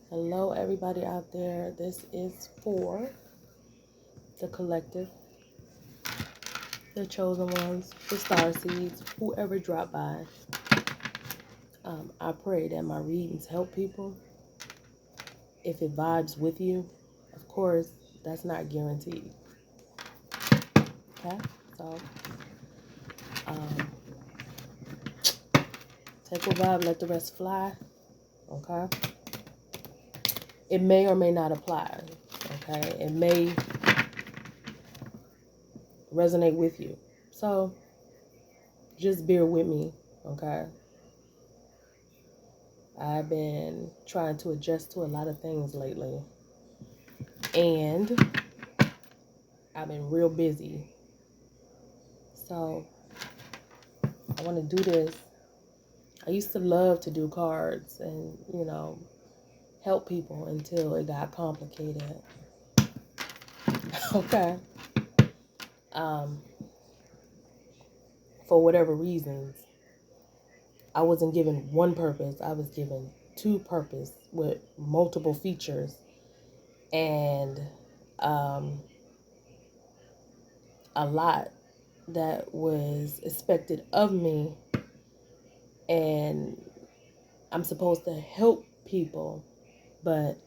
Hello, everybody out there. This is for the collective, the chosen ones, the star seeds, whoever dropped by. I pray that my readings help people. If it vibes with you, of course, that's not guaranteed. Okay? So, take a vibe, let the rest fly. Okay? It may or may not apply. Okay? It may resonate with you. So, just bear with me. Okay? I've been trying to adjust to a lot of things lately. And I've been real busy. So I want to do this. I used to love to do cards and, help people until it got complicated. Okay. For whatever reasons, I wasn't given one purpose. I was given two purposes with multiple features. And a lot that was expected of me, and I'm supposed to help people, but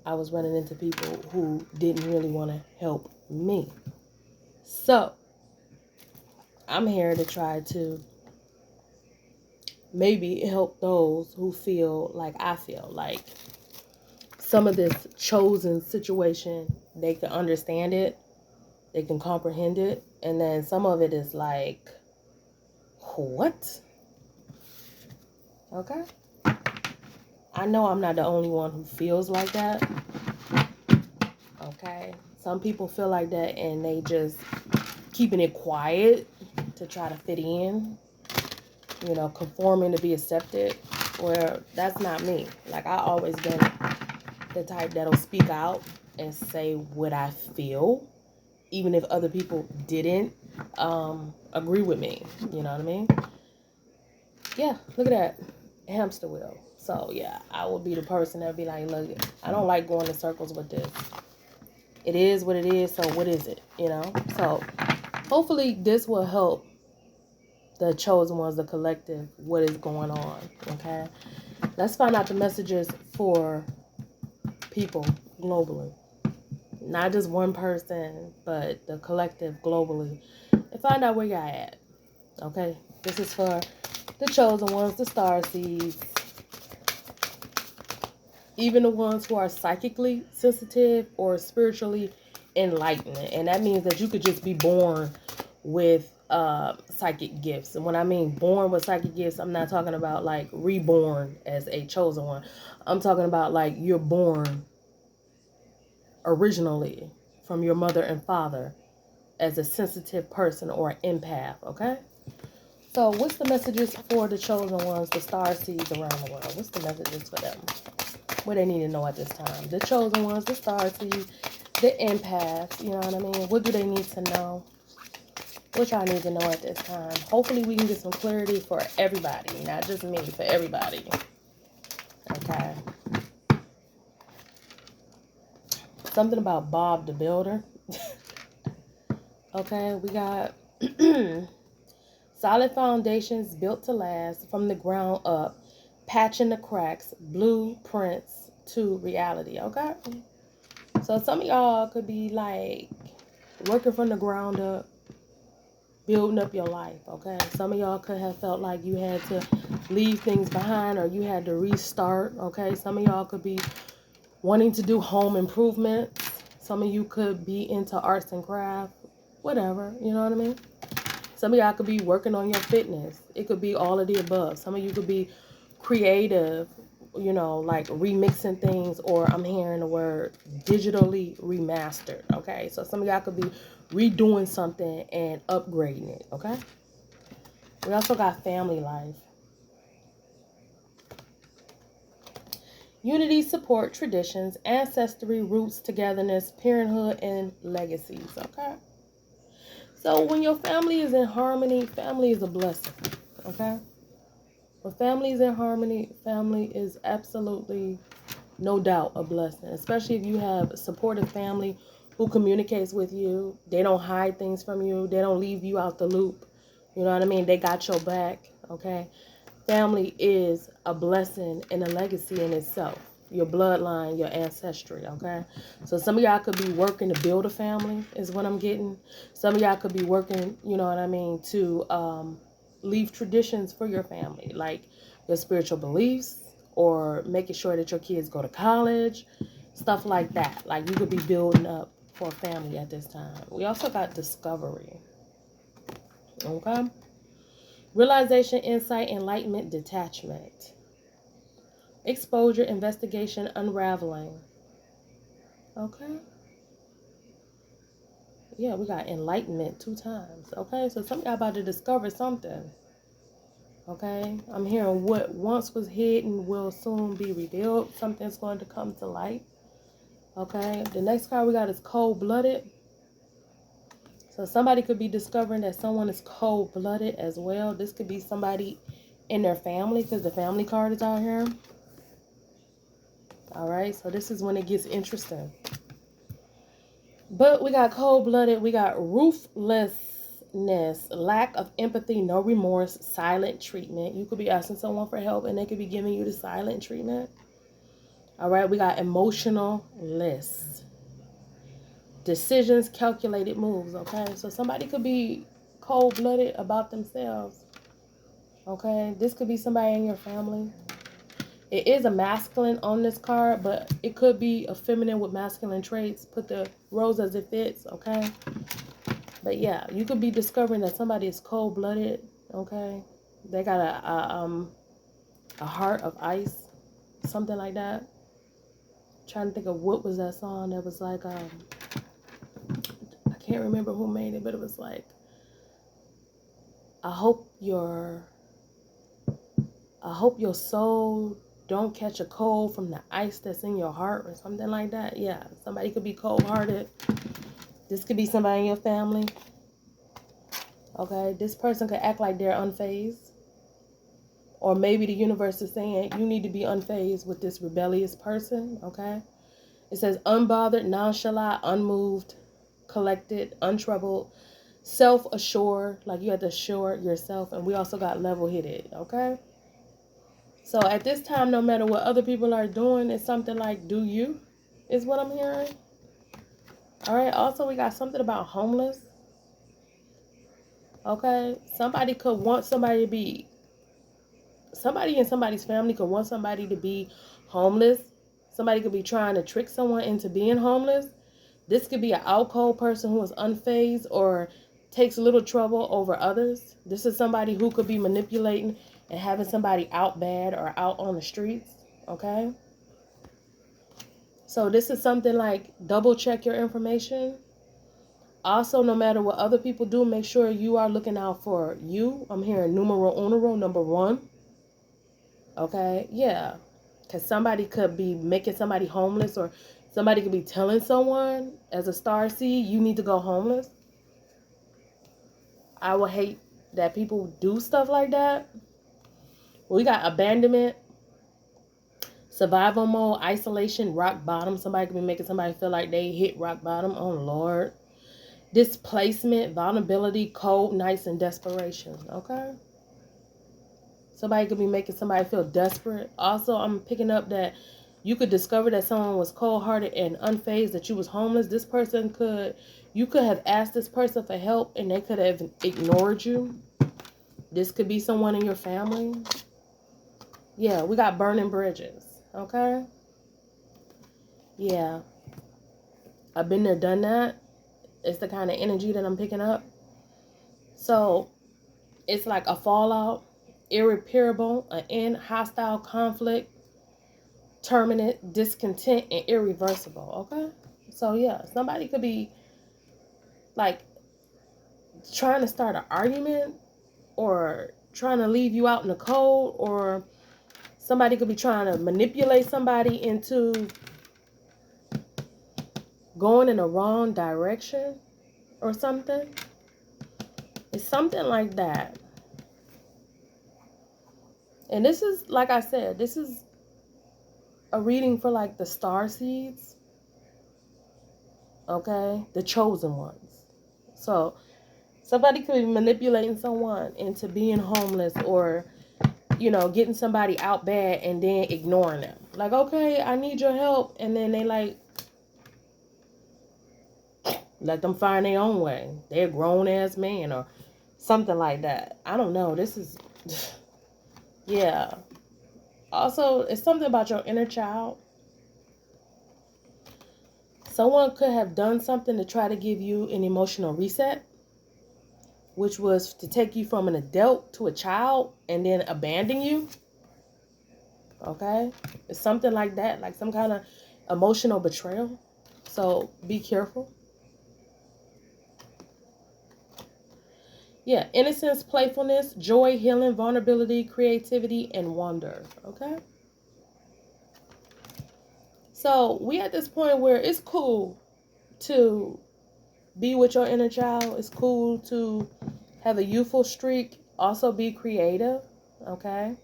I was running into people who didn't really want to help me. So I'm here to try to maybe help those who feel like I feel like some of this chosen situation, they can understand it, they can comprehend it, and then some of it is like, what? Okay? I know I'm not the only one who feels like that. Okay? Some people feel like that and they just keeping it quiet to try to fit in, conforming to be accepted. Where that's not me. Like, I always been the type that'll speak out and say what I feel, even if other people didn't agree with me. You know what I mean? Yeah, look at that hamster wheel. So yeah, I would be the person that'd be like, look, I don't like going in circles with this. It is what it is, so what is it? So hopefully this will help the chosen ones, the collective, what is going on. Okay, let's find out the messages for people globally, not just one person, but the collective globally, and find out where you're at. Okay, this is for the chosen ones, the star seeds, even the ones who are psychically sensitive or spiritually enlightened. And that means that you could just be born with psychic gifts. And when I mean born with psychic gifts, I'm not talking about like reborn as a chosen one. I'm talking about like you're born originally from your mother and father as a sensitive person or an empath. Okay? So what's the messages for the chosen ones, the star seeds around the world? What's the messages for them? What they need to know at this time? The chosen ones, the star seeds, the empaths, you know what I mean? What do they need to know? What y'all need to know at this time? Hopefully we can get some clarity for everybody, not just me, for everybody. Okay. Something about Bob the Builder. Okay, we got solid foundations built to last from the ground up, patching the cracks, blueprints to reality. Okay, so some of y'all could be like working from the ground up, building up your life. Okay, some of y'all could have felt like you had to leave things behind or you had to restart. Okay, some of y'all could be wanting to do home improvements. Some of you could be into arts and crafts, whatever, you know what I mean? Some of y'all could be working on your fitness. It could be all of the above. Some of you could be creative, like remixing things, or I'm hearing the word digitally remastered. Okay, so some of y'all could be redoing something and upgrading it. Okay, we also got family life, unity, support, traditions, ancestry, roots, togetherness, parenthood, and legacies. Okay, so when your family is in harmony, family is a blessing. Okay, when family is in harmony, family is absolutely No doubt a blessing, especially if you have a supportive family who communicates with you. They don't hide things from you. They don't leave you out the loop. You know what I mean? They got your back, okay? Family is a blessing and a legacy in itself. Your bloodline, your ancestry, okay? So some of y'all could be working to build a family, is what I'm getting. Some of y'all could be working, you know what I mean, to leave traditions for your family, like your spiritual beliefs, or making sure that your kids go to college, stuff like that. Like you could be building up for a family at this time. We also got discovery, okay? Realization, insight, enlightenment, detachment. Exposure, investigation, unraveling. Okay? Yeah, we got enlightenment 2 times. Okay? So some of y'all about to discover something. Okay? I'm hearing what once was hidden will soon be revealed. Something's going to come to light. Okay? The next card we got is cold-blooded. So somebody could be discovering that someone is cold-blooded as well. This could be somebody in their family, because the family card is out here. All right, so this is when it gets interesting. But we got cold-blooded, we got ruthlessness, lack of empathy, no remorse, silent treatment. You could be asking someone for help and they could be giving you the silent treatment. All right, we got emotionalist, decisions, calculated moves. Okay, so somebody could be cold-blooded about themselves. Okay, this could be somebody in your family. It is a masculine on this card, but it could be a feminine with masculine traits. Put the roles as it fits, okay? But yeah, you could be discovering that somebody is cold-blooded, okay? They got a heart of ice, something like that. Trying to think of what was that song that was like, I can't remember who made it, but it was like, I hope your soul don't catch a cold from the ice that's in your heart, or something like that. Yeah, somebody could be cold-hearted. This could be somebody in your family. Okay, this person could act like they're unfazed. Or maybe the universe is saying you need to be unfazed with this rebellious person. Okay, it says unbothered, nonchalant, unmoved, collected, untroubled, self-assured, like you have to assure yourself. And we also got level-headed. Okay, so at this time, no matter what other people are doing, it's something like do you, is what I'm hearing. All right, also we got something about homeless. Okay, somebody could want somebody to be, somebody in somebody's family could want somebody to be homeless. Somebody could be trying to trick someone into being homeless. This could be an out cold person who is unfazed or takes little trouble over others. This is somebody who could be manipulating and having somebody out bad or out on the streets. Okay, so this is something like double check your information. Also, no matter what other people do, make sure you are looking out for you. I'm hearing numero uno, number 1. Okay, yeah. Because somebody could be making somebody homeless, or somebody could be telling someone as a star seed, you need to go homeless. I would hate that people do stuff like that. We got abandonment, survival mode, isolation, rock bottom. Somebody could be making somebody feel like they hit rock bottom. Oh, Lord. Displacement, vulnerability, cold nights, and desperation. Okay? Somebody could be making somebody feel desperate. Also, I'm picking up that you could discover that someone was cold-hearted and unfazed, that you was homeless. This person you could have asked this person for help and they could have ignored you. This could be someone in your family. Yeah, we got burning bridges. Okay? Yeah. I've been there, done that. It's the kind of energy that I'm picking up. So, it's like a fallout, irreparable, an end, hostile conflict, permanent, discontent, and irreversible. Okay, so yeah, somebody could be like trying to start an argument or trying to leave you out in the cold, or somebody could be trying to manipulate somebody into going in the wrong direction or something. It's something like that. And this is, like I said, this is a reading for like the star seeds, okay? The chosen ones. So somebody could be manipulating someone into being homeless, or, you know, getting somebody out bad and then ignoring them. Like, okay, I need your help. And then they like, let them find their own way. They're a grown ass man or something like that. I don't know. This is, yeah. Also, it's something about your inner child. Someone could have done something to try to give you an emotional reset, which was to take you from an adult to a child and then abandon you. Okay? It's something like that, like some kind of emotional betrayal. So be careful. Yeah, innocence, playfulness, joy, healing, vulnerability, creativity, and wonder. Okay? So we at this point where it's cool to be with your inner child. It's cool to have a youthful streak. Also be creative. Okay?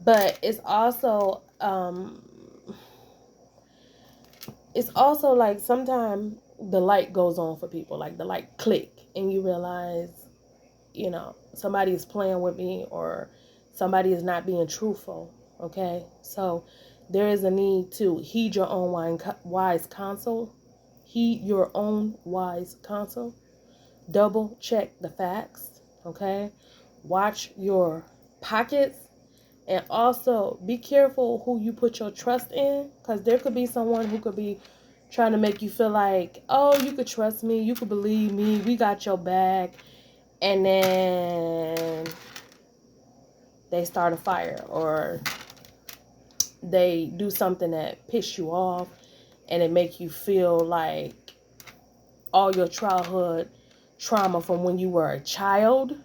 But it's also like sometimes the light goes on for people. Like the light click and you realize, you know, somebody is playing with me or somebody is not being truthful. Okay? So there is a need to heed your own wise counsel. Heed your own wise counsel. Double check the facts. Okay? Watch your pockets. And also be careful who you put your trust in, because there could be someone who could be trying to make you feel like, oh, you could trust me, you could believe me, we got your back. And then they start a fire or they do something that piss you off and it make you feel like all your childhood trauma from when you were a child,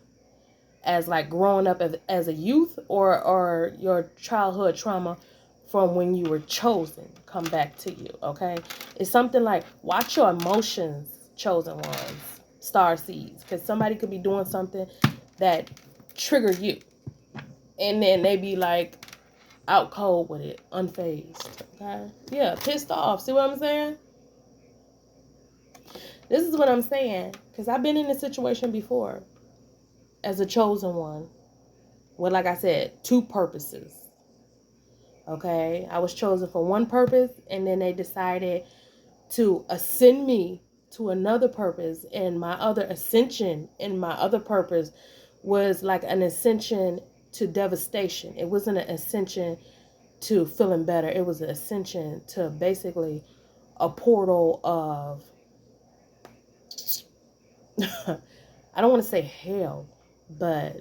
as like growing up as a youth, or your childhood trauma from when you were chosen come back to you. Okay? It's something like, watch your emotions, chosen ones, star seeds, because somebody could be doing something that trigger you and then they be like out cold with it, unfazed. Okay? Yeah, pissed off. See what I'm saying? This is what I'm saying, because I've been in this situation before as a chosen one with, like I said, two purposes. Okay? I was chosen for one purpose, and then they decided to ascend me to another purpose, and my other ascension in my other purpose was like an ascension to devastation. It wasn't an ascension to feeling better. It was an ascension to basically a portal of I don't want to say hell, but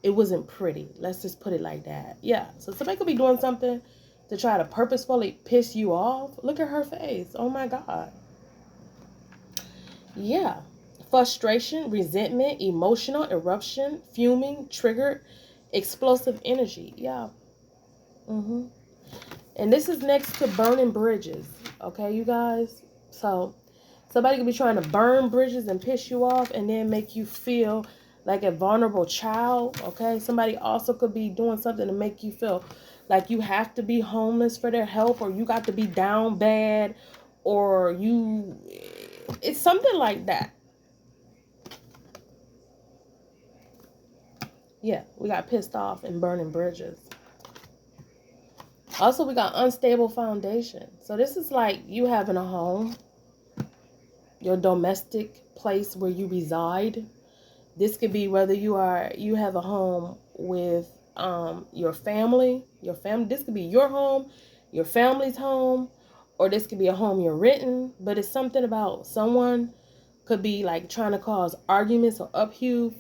it wasn't pretty. Let's just put it like that. Yeah. So somebody could be doing something to try to purposefully piss you off. Look at her face. Oh my God. Yeah. Frustration, resentment, emotional eruption, fuming, triggered, explosive energy. Yeah. And this is next to burning bridges. Okay, you guys? So somebody could be trying to burn bridges and piss you off and then make you feel like a vulnerable child. Okay, somebody also could be doing something to make you feel like you have to be homeless for their help, or you got to be down bad, or it's something like that. Yeah, we got pissed off and burning bridges. Also, we got unstable foundation. So this is like you having a home, your domestic place where you reside. This could be whether you have a home with your family. This could be your home, your family's home, or this could be a home you're renting. But it's something about someone could be like trying to cause arguments or upheaval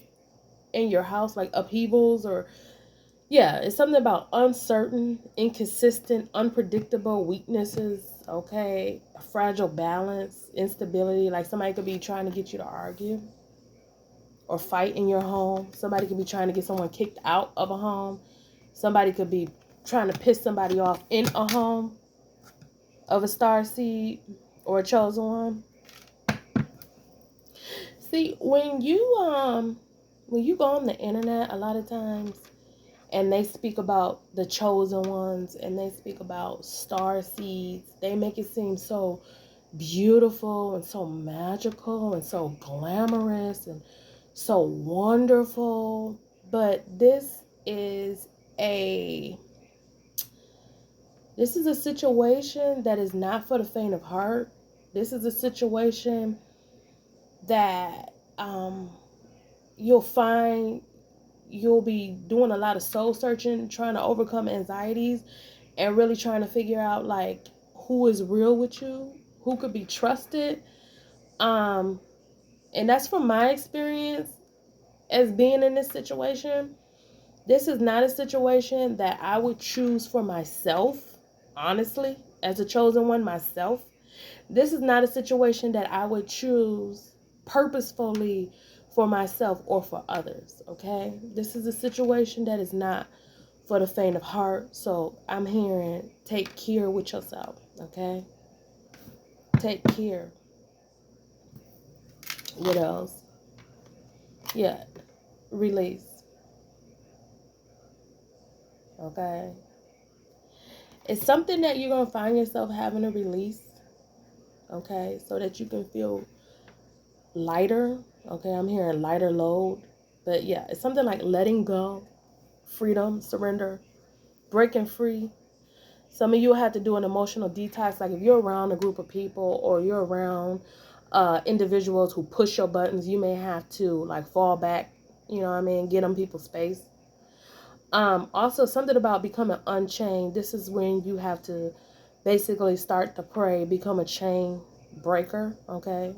in your house, like upheavals, or yeah, it's something about uncertain, inconsistent, unpredictable weaknesses. Okay, a fragile balance, instability. Like somebody could be trying to get you to argue or fight in your home. Somebody could be trying to get someone kicked out of a home. Somebody could be trying to piss somebody off in a home of a star seed or a chosen one. See, when you go on the internet a lot of times and they speak about the chosen ones, and they speak about star seeds. They make it seem so beautiful and so magical and so glamorous and so wonderful. But a this is a situation that is not for the faint of heart. This is a situation that you'll find you'll be doing a lot of soul searching, trying to overcome anxieties, and really trying to figure out like who is real with you, who could be trusted. And that's from my experience as being in this situation. This is not a situation that I would choose for myself, honestly, as a chosen one myself. This is not a situation that I would choose purposefully for myself or for others, okay? This is a situation that is not for the faint of heart. So I'm hearing take care with yourself, okay? Take care. What else? Yeah, release, okay? It's something that you're going to find yourself having to release, okay? So that you can feel lighter, okay? I'm hearing lighter load. But yeah, it's something like letting go, freedom, surrender, breaking free. Some of you have to do an emotional detox. Like if you're around a group of people or you're around individuals who push your buttons, you may have to like fall back, you know what I mean? Get them people space. Also, something about becoming unchained. This is when you have to basically start to pray, become a chain breaker, okay?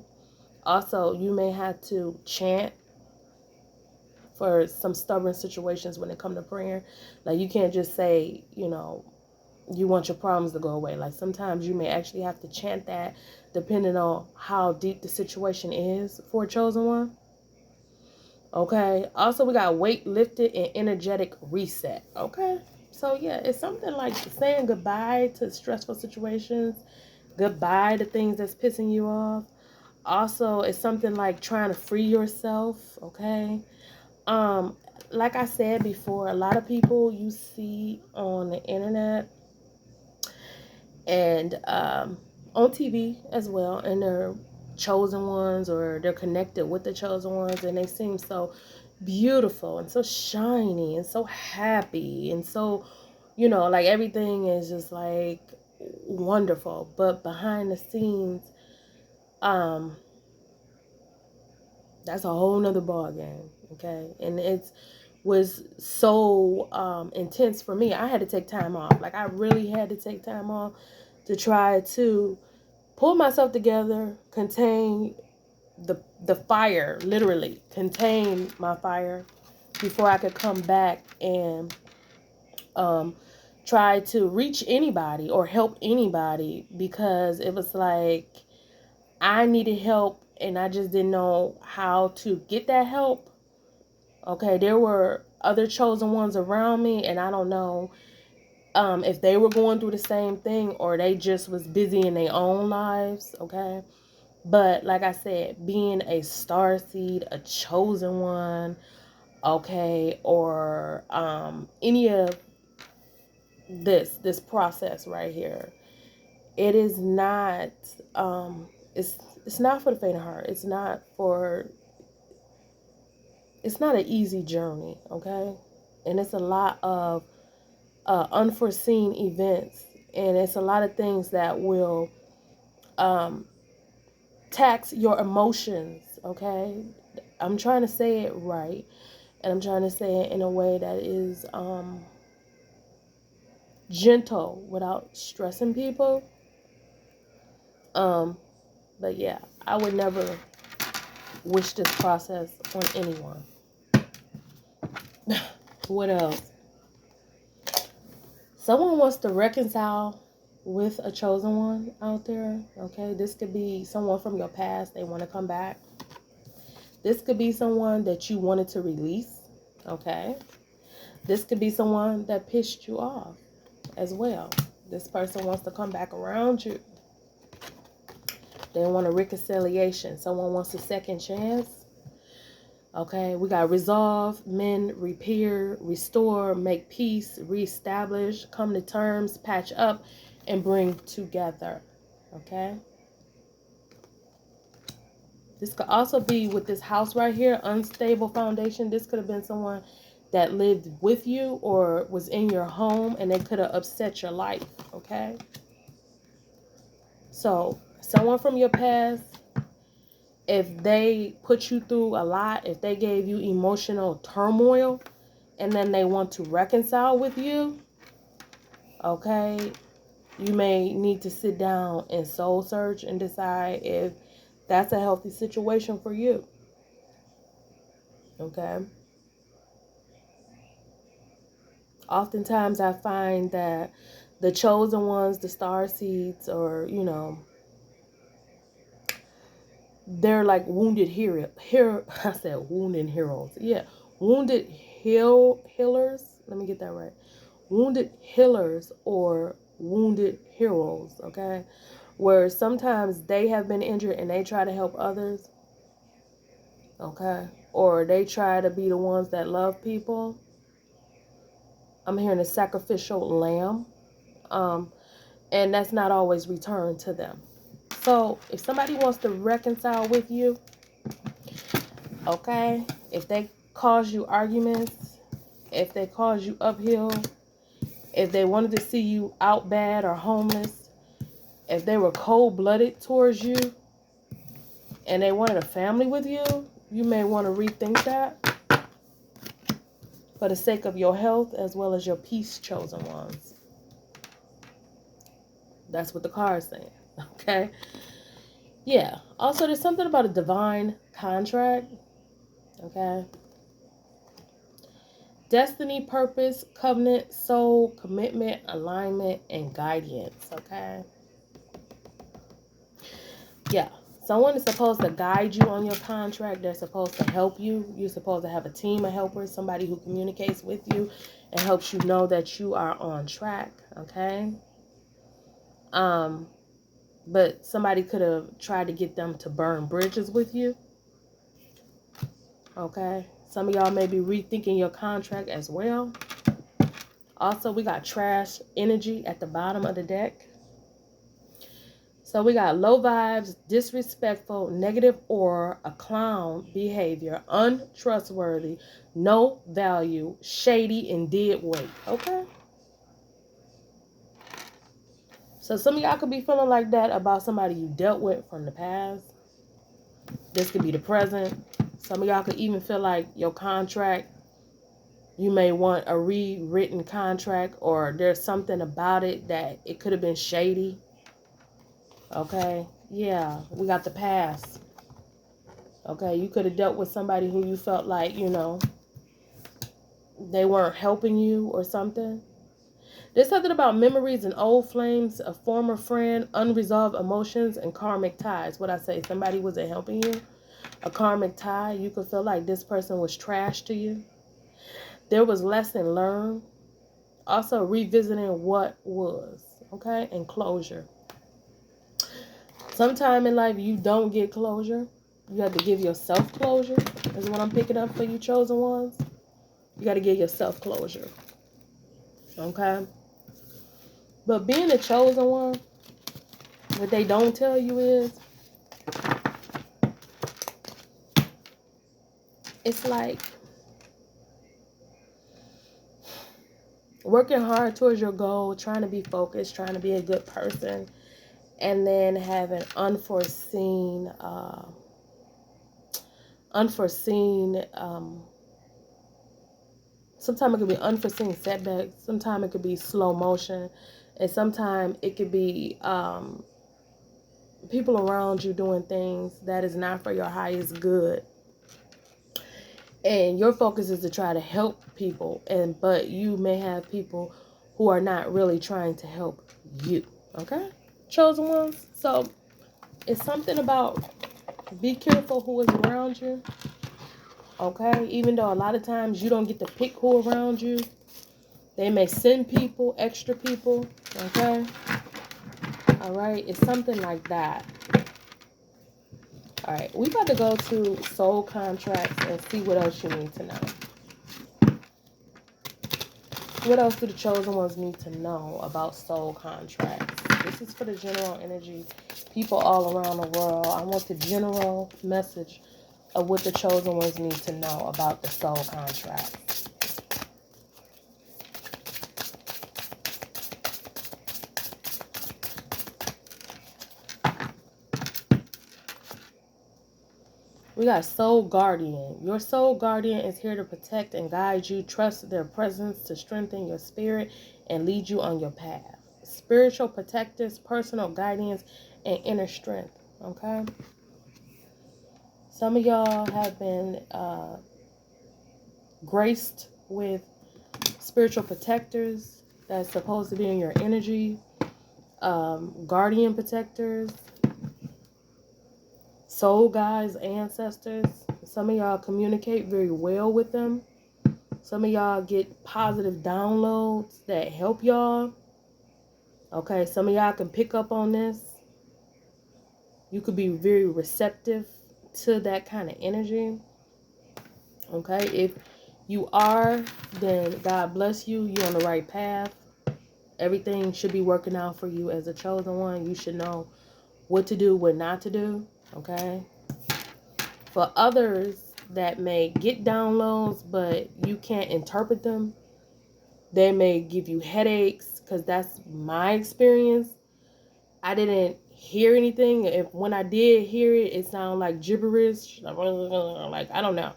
Also, you may have to chant for some stubborn situations when it comes to prayer. Like you can't just say, you know, you want your problems to go away. Like sometimes you may actually have to chant that depending on how deep the situation is for a chosen one. Okay. Also, we got weight lifted and energetic reset. Okay. So yeah, it's something like saying goodbye to stressful situations, goodbye to things that's pissing you off. Also, it's something like trying to free yourself. Okay. Um, like I said before, a lot of people you see on the internet and on TV as well, and they're chosen ones or they're connected with the chosen ones, and they seem so beautiful and so shiny and so happy and so, you know, like everything is just like wonderful. But behind the scenes, um, that's a whole nother ball game, okay? And it was so intense for me. I had to take time off. Like I really had to take time off to try to pull myself together, contain the fire, literally contain my fire before I could come back and try to reach anybody or help anybody, because it was like I needed help and I just didn't know how to get that help. Okay, there were other chosen ones around me, and I don't know if they were going through the same thing or they just was busy in their own lives. Okay, but like I said, being a star seed, a chosen one, okay, or any of this process right here, it is not it's not for the faint of heart. It's not an easy journey, okay? And it's a lot of unforeseen events, and it's a lot of things that will tax your emotions, okay? I'm trying to say it right, and I'm trying to say it in a way that is gentle without stressing people. But yeah, I would never wish this process on anyone. What else? Someone wants to reconcile with a chosen one out there, okay? This could be someone from your past. They want to come back. This could be someone that you wanted to release, okay? This could be someone that pissed you off as well. This person wants to come back around you. They want a reconciliation. Someone wants a second chance. Okay, we got resolve, mend, repair, restore, make peace, reestablish, come to terms, patch up, and bring together. Okay. This could also be with this house right here, unstable foundation. This could have been someone that lived with you or was in your home, and they could have upset your life. Okay. So someone from your past, if they put you through a lot, if they gave you emotional turmoil, and then they want to reconcile with you, okay, you may need to sit down and soul search and decide if that's a healthy situation for you. Okay. Oftentimes I find that the chosen ones, the star seeds, or, you know, they're like wounded I said wounded heroes. Yeah. Wounded healers. Let me get that right. Wounded healers or wounded heroes, okay? Where sometimes they have been injured and they try to help others, okay? Or they try to be the ones that love people. I'm hearing a sacrificial lamb. And that's not always returned to them. So if somebody wants to reconcile with you, okay, if they cause you arguments, if they cause you uphill, if they wanted to see you out bad or homeless, if they were cold-blooded towards you, and they wanted a family with you, you may want to rethink that for the sake of your health as well as your peace, chosen ones. That's what the card is saying, okay? Yeah. Also, there's something about a divine contract, okay? Destiny, purpose, covenant, soul, commitment, alignment, and guidance, okay? Yeah. Someone is supposed to guide you on your contract. They're supposed to help you. You're supposed to have a team of helpers, somebody who communicates with you and helps you know that you are on track, okay? But somebody could have tried to get them to burn bridges with you, okay? Some of y'all may be rethinking your contract as well. Also, we got trash energy at the bottom of the deck. So we got low vibes, disrespectful, negative aura, a clown behavior, untrustworthy, no value, shady, and dead weight. Okay? So some of y'all could be feeling like that about somebody you dealt with from the past. This could be the present. Some of y'all could even feel like your contract, you may want a rewritten contract, or there's something about it that it could have been shady. Okay? Yeah, we got the past. Okay, you could have dealt with somebody who you felt like, you know, they weren't helping you or something. There's something about memories and old flames, a former friend, unresolved emotions, and karmic ties. What I say, somebody wasn't helping you. A karmic tie, you could feel like this person was trash to you. There was lesson learned. Also revisiting what was, okay, and closure. Sometime in life you don't get closure. You have to give yourself closure, is what I'm picking up for you chosen ones. You got to give yourself closure, okay? But being a chosen one, what they don't tell you is, it's like working hard towards your goal, trying to be focused, trying to be a good person, and then having unforeseen sometimes it could be unforeseen setbacks, sometimes it could be slow motion, and sometimes it could be people around you doing things that is not for your highest good. And your focus is to try to help people, but you may have people who are not really trying to help you, okay? Chosen ones. So it's something about be careful who is around you, okay? Even though a lot of times you don't get to pick who around you, they may send people, extra people, okay? All right, it's something like that. All right, we about to go to soul contracts and see what else you need to know. What else do the chosen ones need to know about soul contracts? This is for the general energy, people all around the world. I want the general message of what the chosen ones need to know about the soul contracts. We got soul guardian. Your soul guardian is here to protect and guide you. Trust their presence to strengthen your spirit and lead you on your path. Spiritual protectors, personal guidance, and inner strength. Okay? Some of y'all have been graced with spiritual protectors that's supposed to be in your energy. Guardian protectors. Soul guides, ancestors. Some of y'all communicate very well with them. Some of y'all get positive downloads that help y'all. Okay, some of y'all can pick up on this. You could be very receptive to that kind of energy. Okay, if you are, then God bless you. You're on the right path. Everything should be working out for you as a chosen one. You should know what to do, what not to do. Okay. For others that may get downloads, but you can't interpret them, they may give you headaches, because that's my experience. I didn't hear anything. If when I did hear it, it sounded like gibberish. Like, I don't know.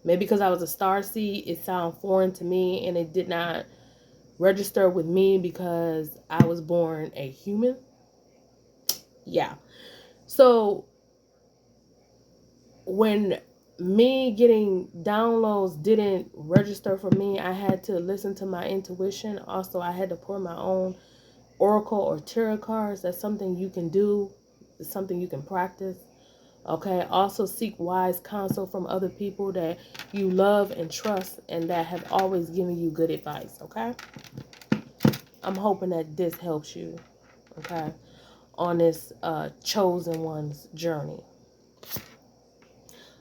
Maybe because I was a star seed, it sounded foreign to me, and it did not register with me because I was born a human. Yeah. So when me getting downloads didn't register for me, I had to listen to my intuition. Also, I had to pour my own oracle or tarot cards. That's something you can do. It's something you can practice. Okay. Also, seek wise counsel from other people that you love and trust and that have always given you good advice. Okay. I'm hoping that this helps you. Okay. On this chosen one's journey.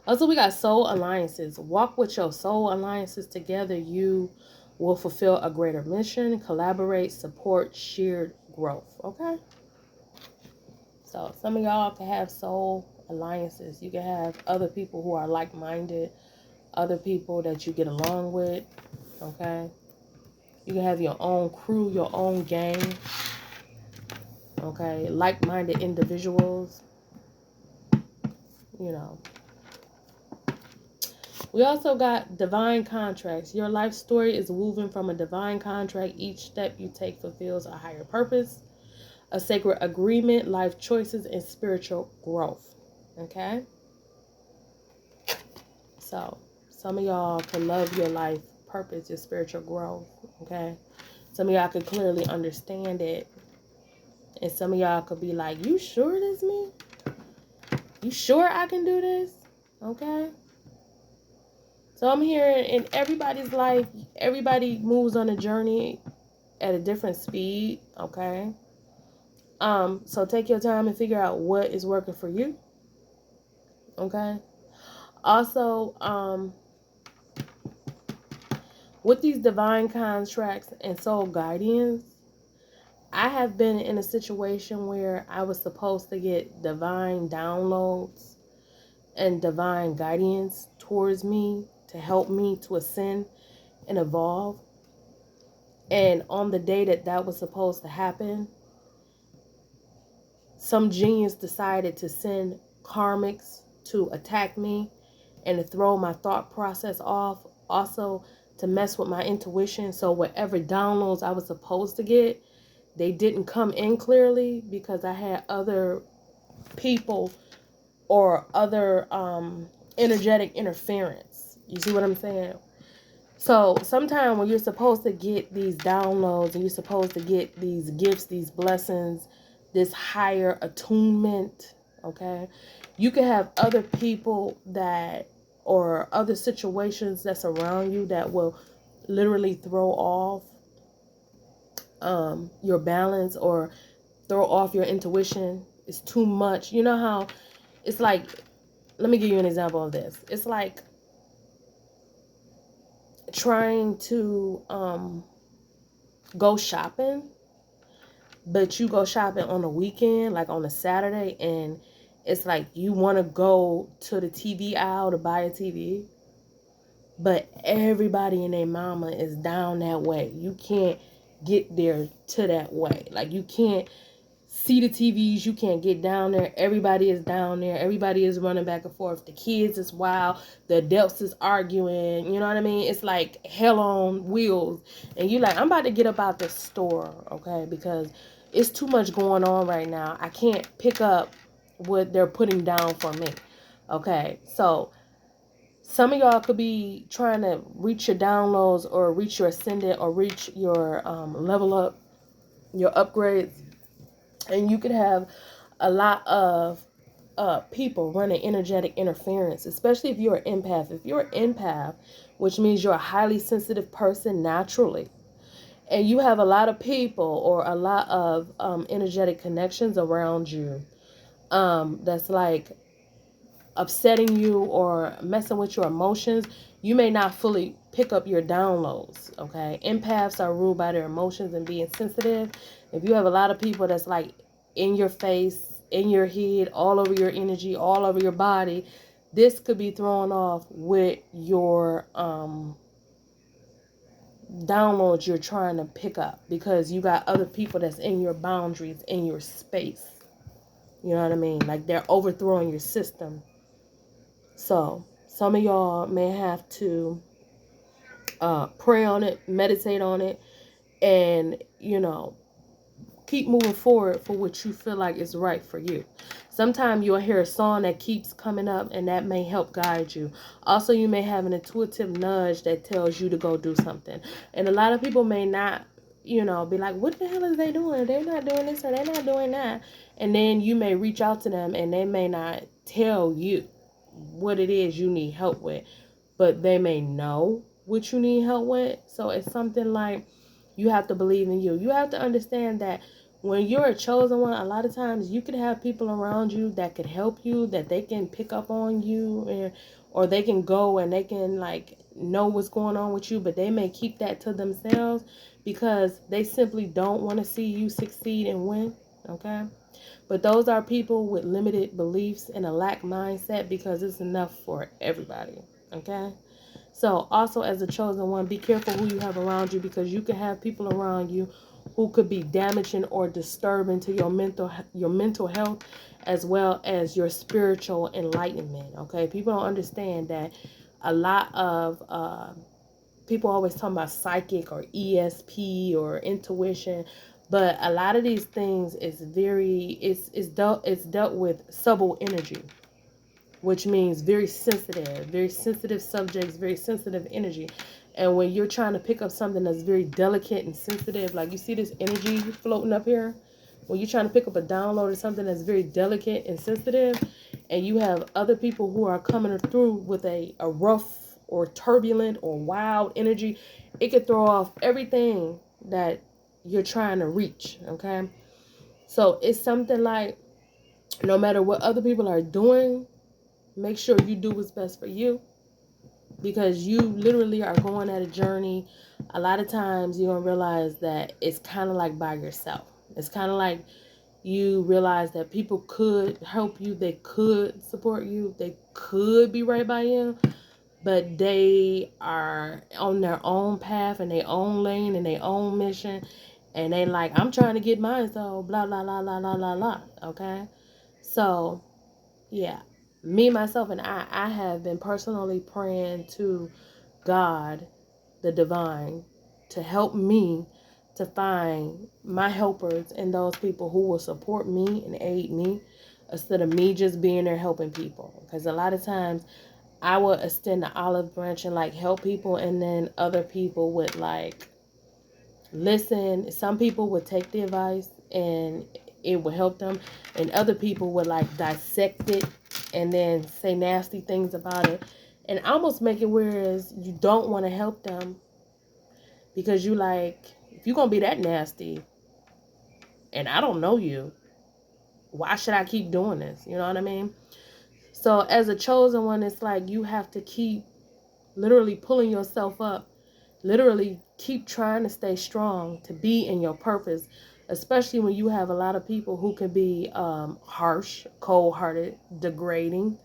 Also, we got soul alliances. Walk with your soul alliances together. You will fulfill a greater mission, collaborate, support, shared growth. Okay? So, some of y'all can have soul alliances. You can have other people who are like-minded, other people that you get along with. Okay? You can have your own crew, your own gang. Okay? Like-minded individuals. You know. We also got divine contracts. Your life story is woven from a divine contract. Each step you take fulfills a higher purpose, a sacred agreement, life choices, and spiritual growth. Okay? So, some of y'all can love your life purpose, your spiritual growth. Okay? Some of y'all could clearly understand it. And some of y'all could be like, you sure this me? You sure I can do this? Okay? So I'm here in everybody's life. Everybody moves on a journey at a different speed, okay? So take your time and figure out what is working for you, okay? Also, with these divine contracts and soul guardians, I have been in a situation where I was supposed to get divine downloads and divine guidance towards me to help me to ascend and evolve. And on the day that that was supposed to happen, some genius decided to send karmics to attack me and to throw my thought process off. Also, to mess with my intuition. So whatever downloads I was supposed to get, they didn't come in clearly because I had other people or other energetic interference. You see what I'm saying? So sometimes when you're supposed to get these downloads and you're supposed to get these gifts, these blessings, this higher attunement, okay, you can have other people that or other situations that's around you that will literally throw off your balance or throw off your intuition. It's too much. You know how it's like, let me give you an example of this. It's like trying to go shopping, but you go shopping on a weekend, like on a Saturday, and it's like you want to go to the TV aisle to buy a TV, but everybody and their mama is down that way. You can't get there to that way. Like, you can't see the TVs, you can't get down there. Everybody is down there. Everybody is running back and forth. The kids is wild. The adults is arguing. You know what I mean? It's like hell on wheels. And you like, I'm about to get up out the store, okay? Because it's too much going on right now. I can't pick up what they're putting down for me. Okay, so some of y'all could be trying to reach your downloads or reach your ascendant or reach your level up, your upgrades. And you could have a lot of people running energetic interference, especially if you're an empath. If you're an empath, which means you're a highly sensitive person naturally, and you have a lot of people or a lot of energetic connections around you that's like upsetting you or messing with your emotions, you may not fully pick up your downloads, okay? Empaths are ruled by their emotions and being sensitive. If you have a lot of people that's like in your face, in your head, all over your energy, all over your body, this could be thrown off with your downloads you're trying to pick up, because you got other people that's in your boundaries, in your space. You know what I mean? Like, they're overthrowing your system. So some of y'all may have to pray on it, meditate on it, and, you know, keep moving forward for what you feel like is right for you. Sometimes you'll hear a song that keeps coming up, and that may help guide you. Also, you may have an intuitive nudge that tells you to go do something. And a lot of people may not, you know, be like, what the hell is they doing? They're not doing this or they're not doing that. And then you may reach out to them and they may not tell you what it is you need help with, but they may know what you need help with. So it's something like, you have to believe in you. You have to understand that when you're a chosen one, a lot of times you could have people around you that could help you, that they can pick up on you, or they can go and they can like know what's going on with you, but they may keep that to themselves because they simply don't want to see you succeed and win, okay? But those are people with limited beliefs and a lack mindset, because it's enough for everybody, okay? So also, as a chosen one, be careful who you have around you, because you can have people around you who could be damaging or disturbing to your mental health, as well as your spiritual enlightenment, okay? People don't understand that a lot of people always talk about psychic or ESP or intuition, but a lot of these things is it's dealt with subtle energy, which means very sensitive subjects, very sensitive energy. And when you're trying to pick up something that's very delicate and sensitive, like you see this energy floating up here, when you're trying to pick up a download or something that's very delicate and sensitive, and you have other people who are coming through with a rough or turbulent or wild energy, it could throw off everything that you're trying to reach, okay? So it's something like, no matter what other people are doing, make sure you do what's best for you, because you literally are going at a journey. A lot of times you're going to realize that it's kind of like by yourself. It's kind of like you realize that people could help you. They could support you. They could be right by you. But they are on their own path and their own lane and their own mission. And they like, I'm trying to get mine, so blah, blah, blah, blah, blah, blah, blah. Okay? So, yeah. Me, myself, and I have been personally praying to God, the divine, to help me to find my helpers and those people who will support me and aid me, instead of me just being there helping people. Because a lot of times I would extend the olive branch and like help people, and then other people would like listen. Some people would take the advice and it would help them, and other people would like dissect it and then say nasty things about it and almost make it whereas you don't want to help them, because you like, if you're gonna be that nasty and I don't know you, why should I keep doing this? You know what I mean? So as a chosen one, it's like you have to keep literally pulling yourself up, literally keep trying to stay strong to be in your purpose, especially when you have a lot of people who can be harsh, cold-hearted, degrading,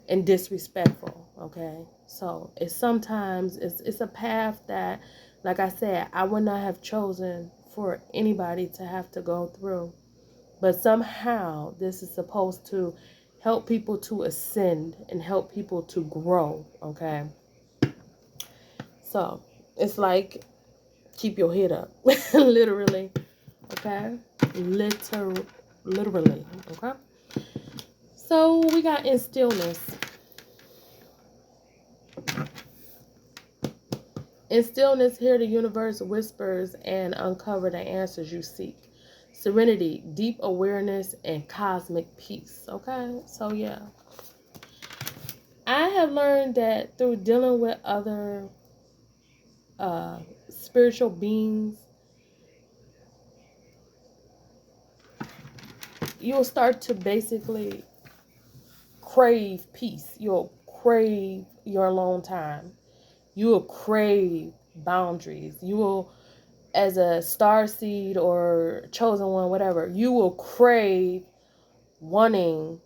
and disrespectful. Okay, so it's a path that, like I said, I would not have chosen for anybody to have to go through, but somehow this is supposed to help people to ascend and help people to grow. Okay, so it's like keep your head up. Literally. Okay, literally. Okay, so we got in stillness. In stillness, hear the universe whispers and uncover the answers you seek. Serenity, deep awareness, and cosmic peace. Okay, so yeah. I have learned that through dealing with other spiritual beings, you'll start to basically crave peace. You'll crave your alone time. You will crave boundaries. You will, as a star seed or chosen one, whatever, you will crave wanting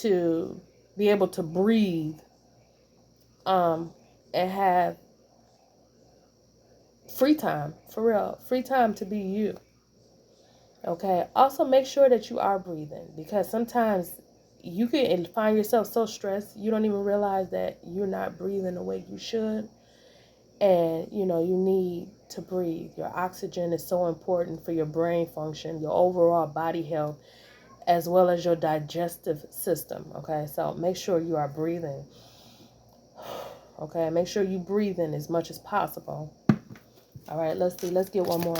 to be able to breathe and have free time, for real, free time to be you. Okay, also make sure that you are breathing, because sometimes you can find yourself so stressed you don't even realize that you're not breathing the way you should. And you know, you need to breathe. Your oxygen is so important for your brain function, your overall body health, as well as your digestive system. Okay, so make sure you are breathing. Okay, make sure you breathe in as much as possible. All right, let's see. Let's get one more.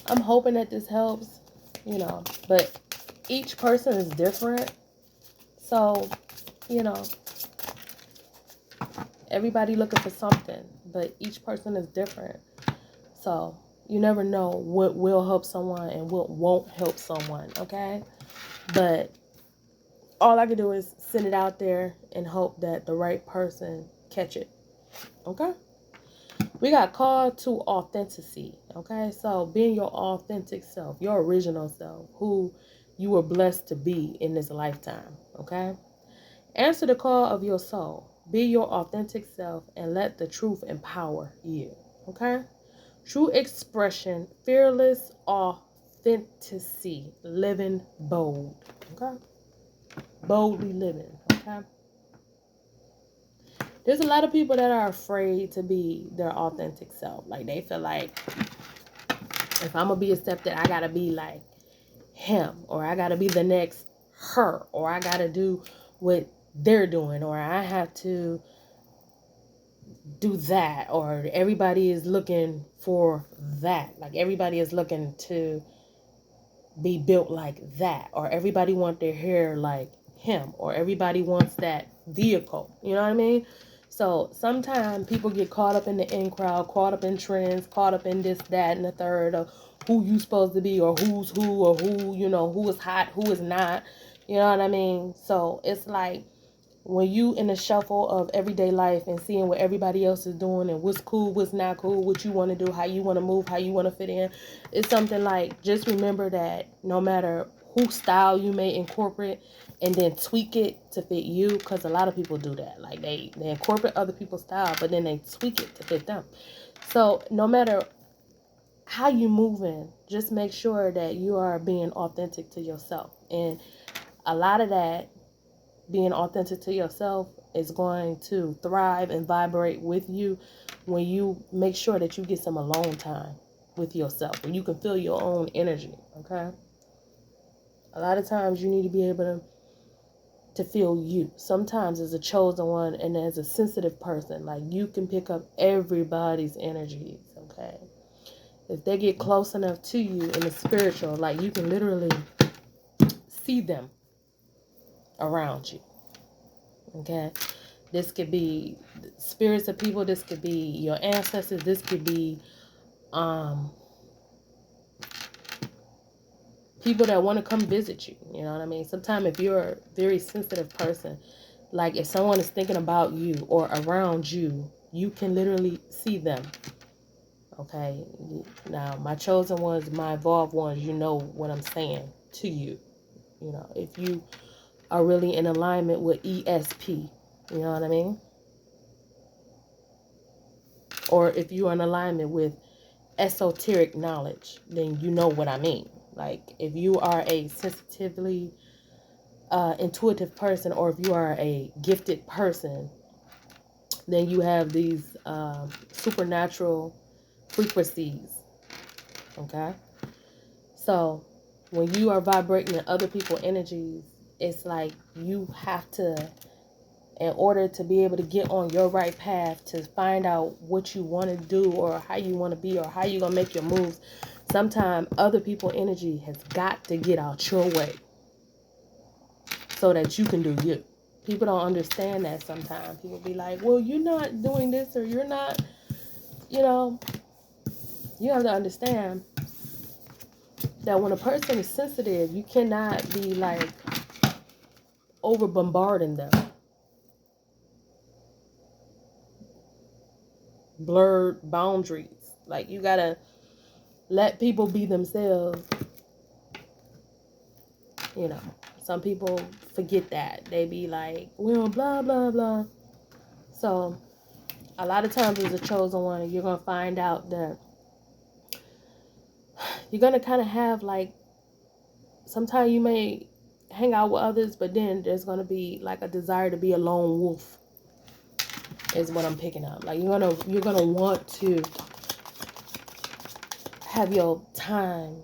I'm hoping that this helps, you know, but each person is different. So, you know, everybody looking for something, but each person is different. So you never know what will help someone and what won't help someone, okay? But all I can do is send it out there and hope that the right person catch it, okay? We got called to authenticity, okay? So being your authentic self, your original self, who you were blessed to be in this lifetime, okay? Answer the call of your soul. Be your authentic self and let the truth empower you, okay? True expression, fearless authenticity, living bold, okay? Boldly living, okay? There's a lot of people that are afraid to be their authentic self. Like, they feel like, if I'm going to be accepted, I got to be like him, or I got to be the next her, or I got to do what they're doing, or I have to do that, or everybody is looking for that. Like, everybody is looking to be built like that, or everybody want their hair like him, or everybody wants that vehicle. You know what I mean? So sometimes people get caught up in the in crowd, caught up in trends, caught up in this, that, and the third of who you supposed to be, or who's who, or who, you know, who is hot, who is not. You know what I mean? So it's like, when you in the shuffle of everyday life and seeing what everybody else is doing and what's cool, what's not cool, what you want to do, how you want to move, how you want to fit in, it's something like, just remember that no matter whose style you may incorporate and then tweak it to fit you, because a lot of people do that. Like, they incorporate other people's style, but then they tweak it to fit them. So no matter how you moving, just make sure that you are being authentic to yourself. And a lot of that, being authentic to yourself, is going to thrive and vibrate with you when you make sure that you get some alone time with yourself, when you can feel your own energy, okay? A lot of times you need to be able to feel you. Sometimes as a chosen one and as a sensitive person, like, you can pick up everybody's energies, okay? If they get close enough to you in the spiritual, like, you can literally see them around you. Okay, this could be spirits of people, this could be your ancestors, this could be People that want to come visit you. You know what I mean? Sometimes if you're a very sensitive person, like if someone is thinking about you or around you, you can literally see them. Okay? Now, my chosen ones, my evolved ones, you know what I'm saying to you. You know, if you are really in alignment with ESP, you know what I mean? Or if you are in alignment with esoteric knowledge, then you know what I mean. Like if you are a sensitively intuitive person, or if you are a gifted person, then you have these supernatural frequencies. Okay, so when you are vibrating in other people's energies, it's like you have to, in order to be able to get on your right path, to find out what you want to do or how you want to be or how you're going to make your moves, sometimes other people's energy has got to get out your way so that you can do you. People don't understand that sometimes. People be like, well, you're not doing this, or you're not, you know, you have to understand that when a person is sensitive, you cannot be like over bombarding them. Blurred boundaries. Like you gotta let people be themselves. You know, some people forget that. They be like, well, blah, blah, blah. So a lot of times as a chosen one, you're going to find out that you're going to kind of have like, sometimes you may hang out with others, but then there's going to be like a desire to be a lone wolf is what I'm picking up. Like you're going to want to have your time,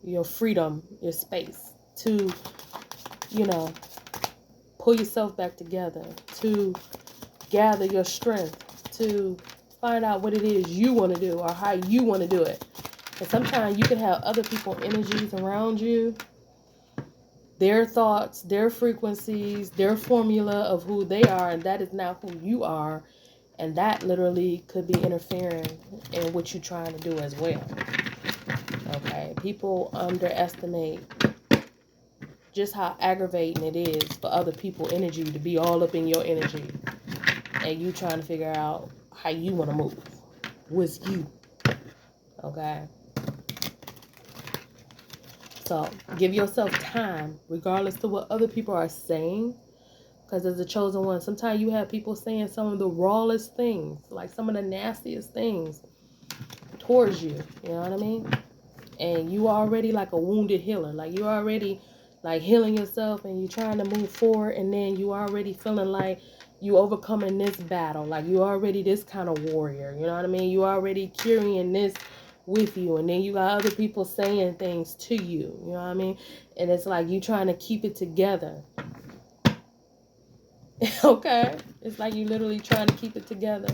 your freedom, your space to, you know, pull yourself back together, to gather your strength, to find out what it is you want to do or how you want to do it. And sometimes you can have other people's energies around you, their thoughts, their frequencies, their formula of who they are, and that is not who you are. And that literally could be interfering in what you're trying to do as well. Okay, people underestimate just how aggravating it is for other people's energy to be all up in your energy, and you trying to figure out how you want to move. What's you? Okay. So give yourself time, regardless of what other people are saying. Because as a chosen one, sometimes you have people saying some of the rawest things, like some of the nastiest things towards you. You know what I mean? And you already like a wounded healer. Like you already like healing yourself, and you trying to move forward, and then you already feeling like you overcoming this battle. Like you already this kind of warrior. You know what I mean? You already carrying this with you, and then you got other people saying things to you. You know what I mean? And it's like you trying to keep it together. Okay? It's like you literally trying to keep it together.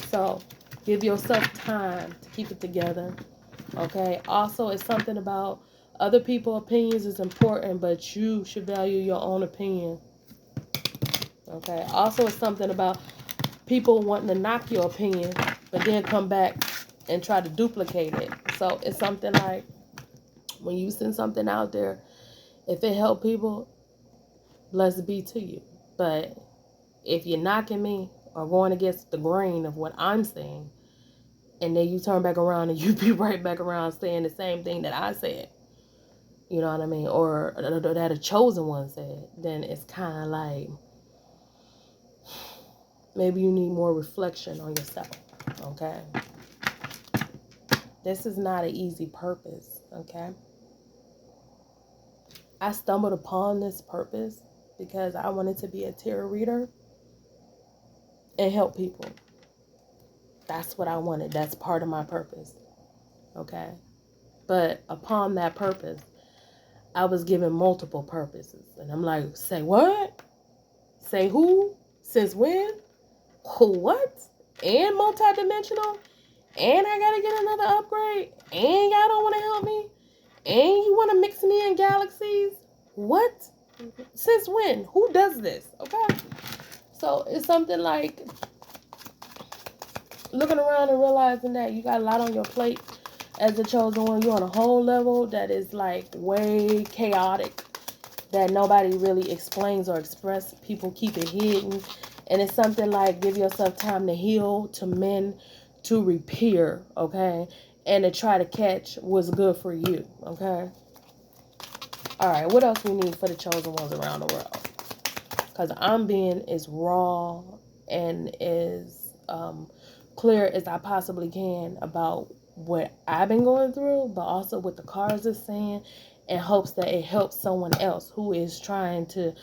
So give yourself time to keep it together. Okay? Also, it's something about other people's opinions is important, but you should value your own opinion. Okay? Also, it's something about people wanting to knock your opinion, but then come back and try to duplicate it. So it's something like when you send something out there, if it help people, blessed be to you. But if you're knocking me or going against the grain of what I'm saying, and then you turn back around and you be right back around saying the same thing that I said, you know what I mean, or that a chosen one said, then it's kind of like maybe you need more reflection on yourself. Okay? This is not an easy purpose. Okay? I stumbled upon this purpose because I wanted to be a tarot reader and help people. That's what I wanted. That's part of my purpose. Okay? But upon that purpose, I was given multiple purposes. And I'm like, say what? Say who? Since when? Who what? And multidimensional? And I gotta get another upgrade? And y'all don't want to help me? And you want to mix me in galaxies? What? Since when? Who does this? Okay? So it's something like looking around and realizing that you got a lot on your plate as a chosen one, you're on a whole level that is like way chaotic, that nobody really explains or express. People keep it hidden. And it's something like give yourself time to heal, to mend, to repair, okay? And to try to catch what's good for you, okay? All right, what else we need for the chosen ones around the world? Because I'm being as raw and as clear as I possibly can about what I've been going through, but also what the cards are saying, in hopes that it helps someone else who is trying to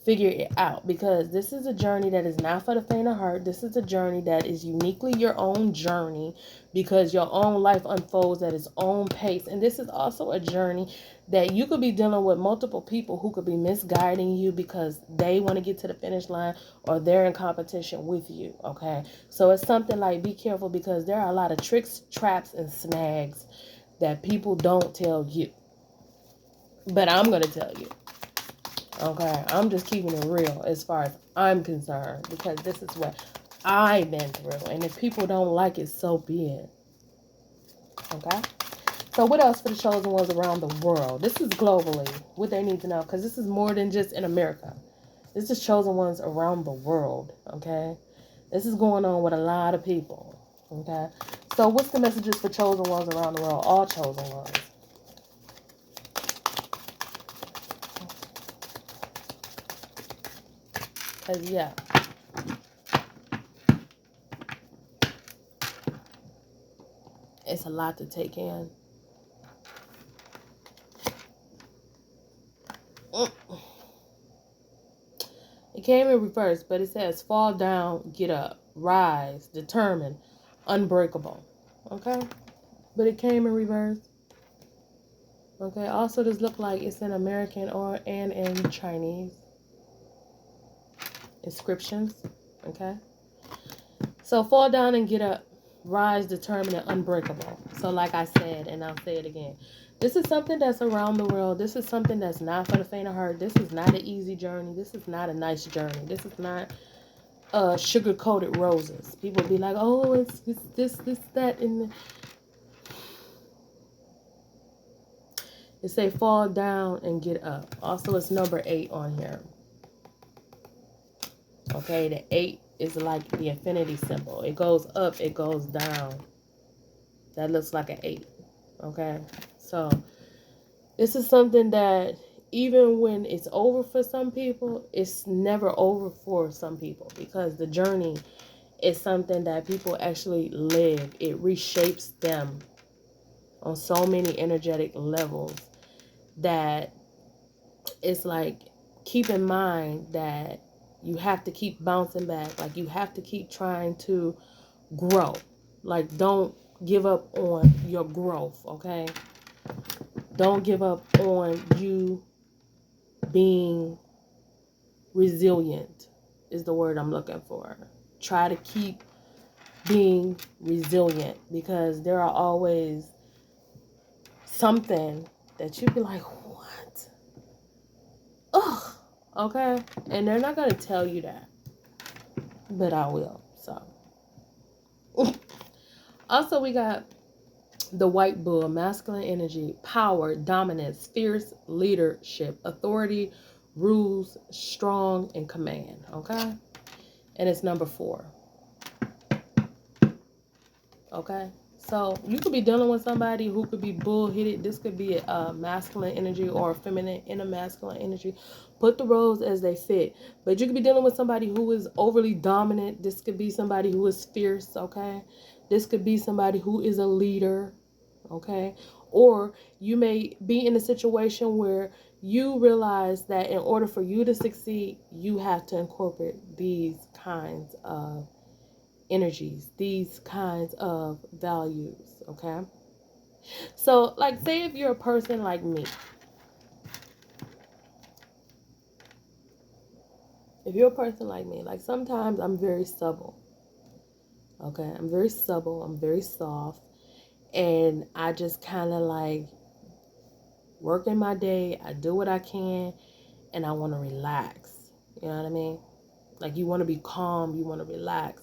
figure it out. Because this is a journey that is not for the faint of heart. This is a journey that is uniquely your own journey, because your own life unfolds at its own pace. And this is also a journey that you could be dealing with multiple people who could be misguiding you because they want to get to the finish line, or they're in competition with you, okay? So it's something like, be careful, because there are a lot of tricks, traps, and snags that people don't tell you. But I'm going to tell you, okay? I'm just keeping it real as far as I'm concerned, because this is what I've been through. And if people don't like it, so be it, okay? So what else for the chosen ones around the world? This is globally, what they need to know, because this is more than just in America. This is chosen ones around the world, okay? This is going on with a lot of people, okay? So what's the messages for chosen ones around the world? All chosen ones. Because, yeah. It's a lot to take in. It came in reverse, but it says fall down, get up, rise, determined, unbreakable. Okay? But it came in reverse. Okay, also this look like it's in American and in Chinese inscriptions. Okay? So fall down and get up, rise, determined, and unbreakable. So like I said, and I'll say it again, this is something that's around the world. This is something that's not for the faint of heart. This is not an easy journey. This is not a nice journey. This is not sugar-coated roses. People be like, oh, it's this, that, and it say fall down and get up. Also, it's number 8 on here. Okay, the 8 is like the infinity symbol. It goes up, it goes down. That looks like an 8. Okay, so this is something that even when it's over for some people, it's never over for some people, because the journey is something that people actually live. It reshapes them on so many energetic levels that it's like, keep in mind that you have to keep bouncing back. Like, you have to keep trying to grow. Like, don't give up on your growth, okay? Don't give up on you being resilient is the word I'm looking for. Try to keep being resilient, because there are always something that you'd be like, what? Ugh. Okay? And they're not going to tell you that. But I will. So. Also, we got the white bull, masculine energy, power, dominance, fierce leadership, authority, rules, strong, and command. Okay? And it's number 4. Okay? So you could be dealing with somebody who could be bull-headed. This could be a masculine energy or a feminine and a masculine energy. Put the roles as they fit. But you could be dealing with somebody who is overly dominant. This could be somebody who is fierce, okay? This could be somebody who is a leader, okay? Or you may be in a situation where you realize that in order for you to succeed, you have to incorporate these kinds of energies, these kinds of values, okay? So, like, say if you're a person like me. If you're a person like me, like, sometimes I'm very supple, okay? I'm very supple, I'm very soft, and I just kind of like work in my day, I do what I can, and I want to relax, you know what I mean? Like, you want to be calm, you want to relax.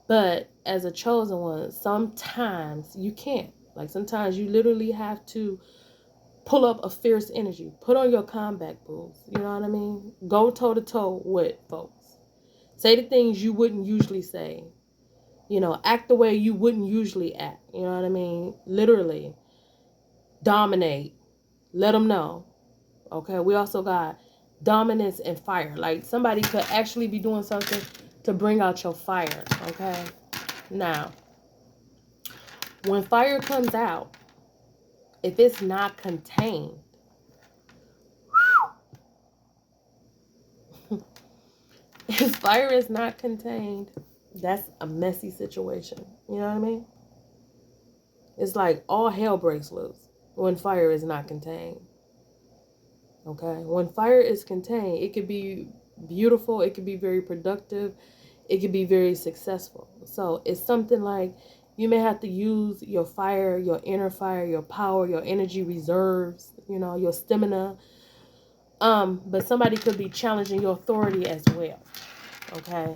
But as a chosen one, sometimes you can't. Like sometimes you literally have to pull up a fierce energy. Put on your combat boots. You know what I mean? Go toe to toe with folks. Say the things you wouldn't usually say. You know, act the way you wouldn't usually act. You know what I mean? Literally. Dominate. Let them know. Okay? We also got dominance and fire. Like somebody could actually be doing something to bring out your fire. Okay? Now, when fire comes out, if it's not contained, if fire is not contained, that's a messy situation. You know what I mean? It's like all hell breaks loose when fire is not contained. Okay? When fire is contained, it could be beautiful, it could be very productive, it could be very successful. So it's something like you may have to use your fire, your inner fire, your power, your energy reserves, you know, your stamina. But somebody could be challenging your authority as well. Okay?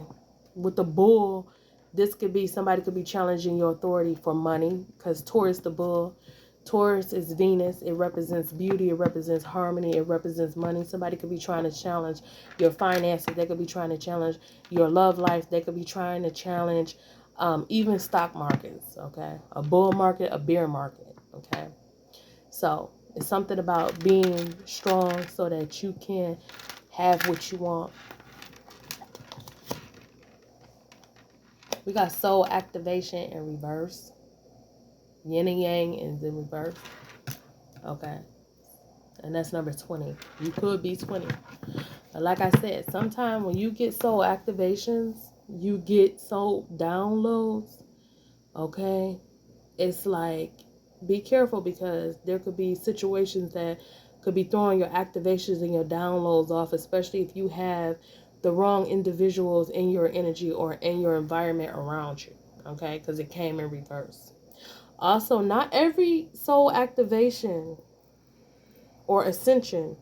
With the bull, this could be somebody could be challenging your authority for money, because Taurus, the bull, Taurus is Venus. It represents beauty. It represents harmony. It represents money. Somebody could be trying to challenge your finances. They could be trying to challenge your love life. They could be trying to challenge even stock markets. Okay? A bull market, a bear market. Okay? So it's something about being strong so that you can have what you want. We got soul activation in reverse. Yin and yang is in reverse. Okay. And that's number 20. You could be 20. But like I said, sometimes when you get soul activations, you get soul downloads. Okay. It's like, be careful, because there could be situations that could be throwing your activations and your downloads off, especially if you have the wrong individuals in your energy or in your environment around you. Okay. Because it came in reverse. Also, not every soul activation or ascension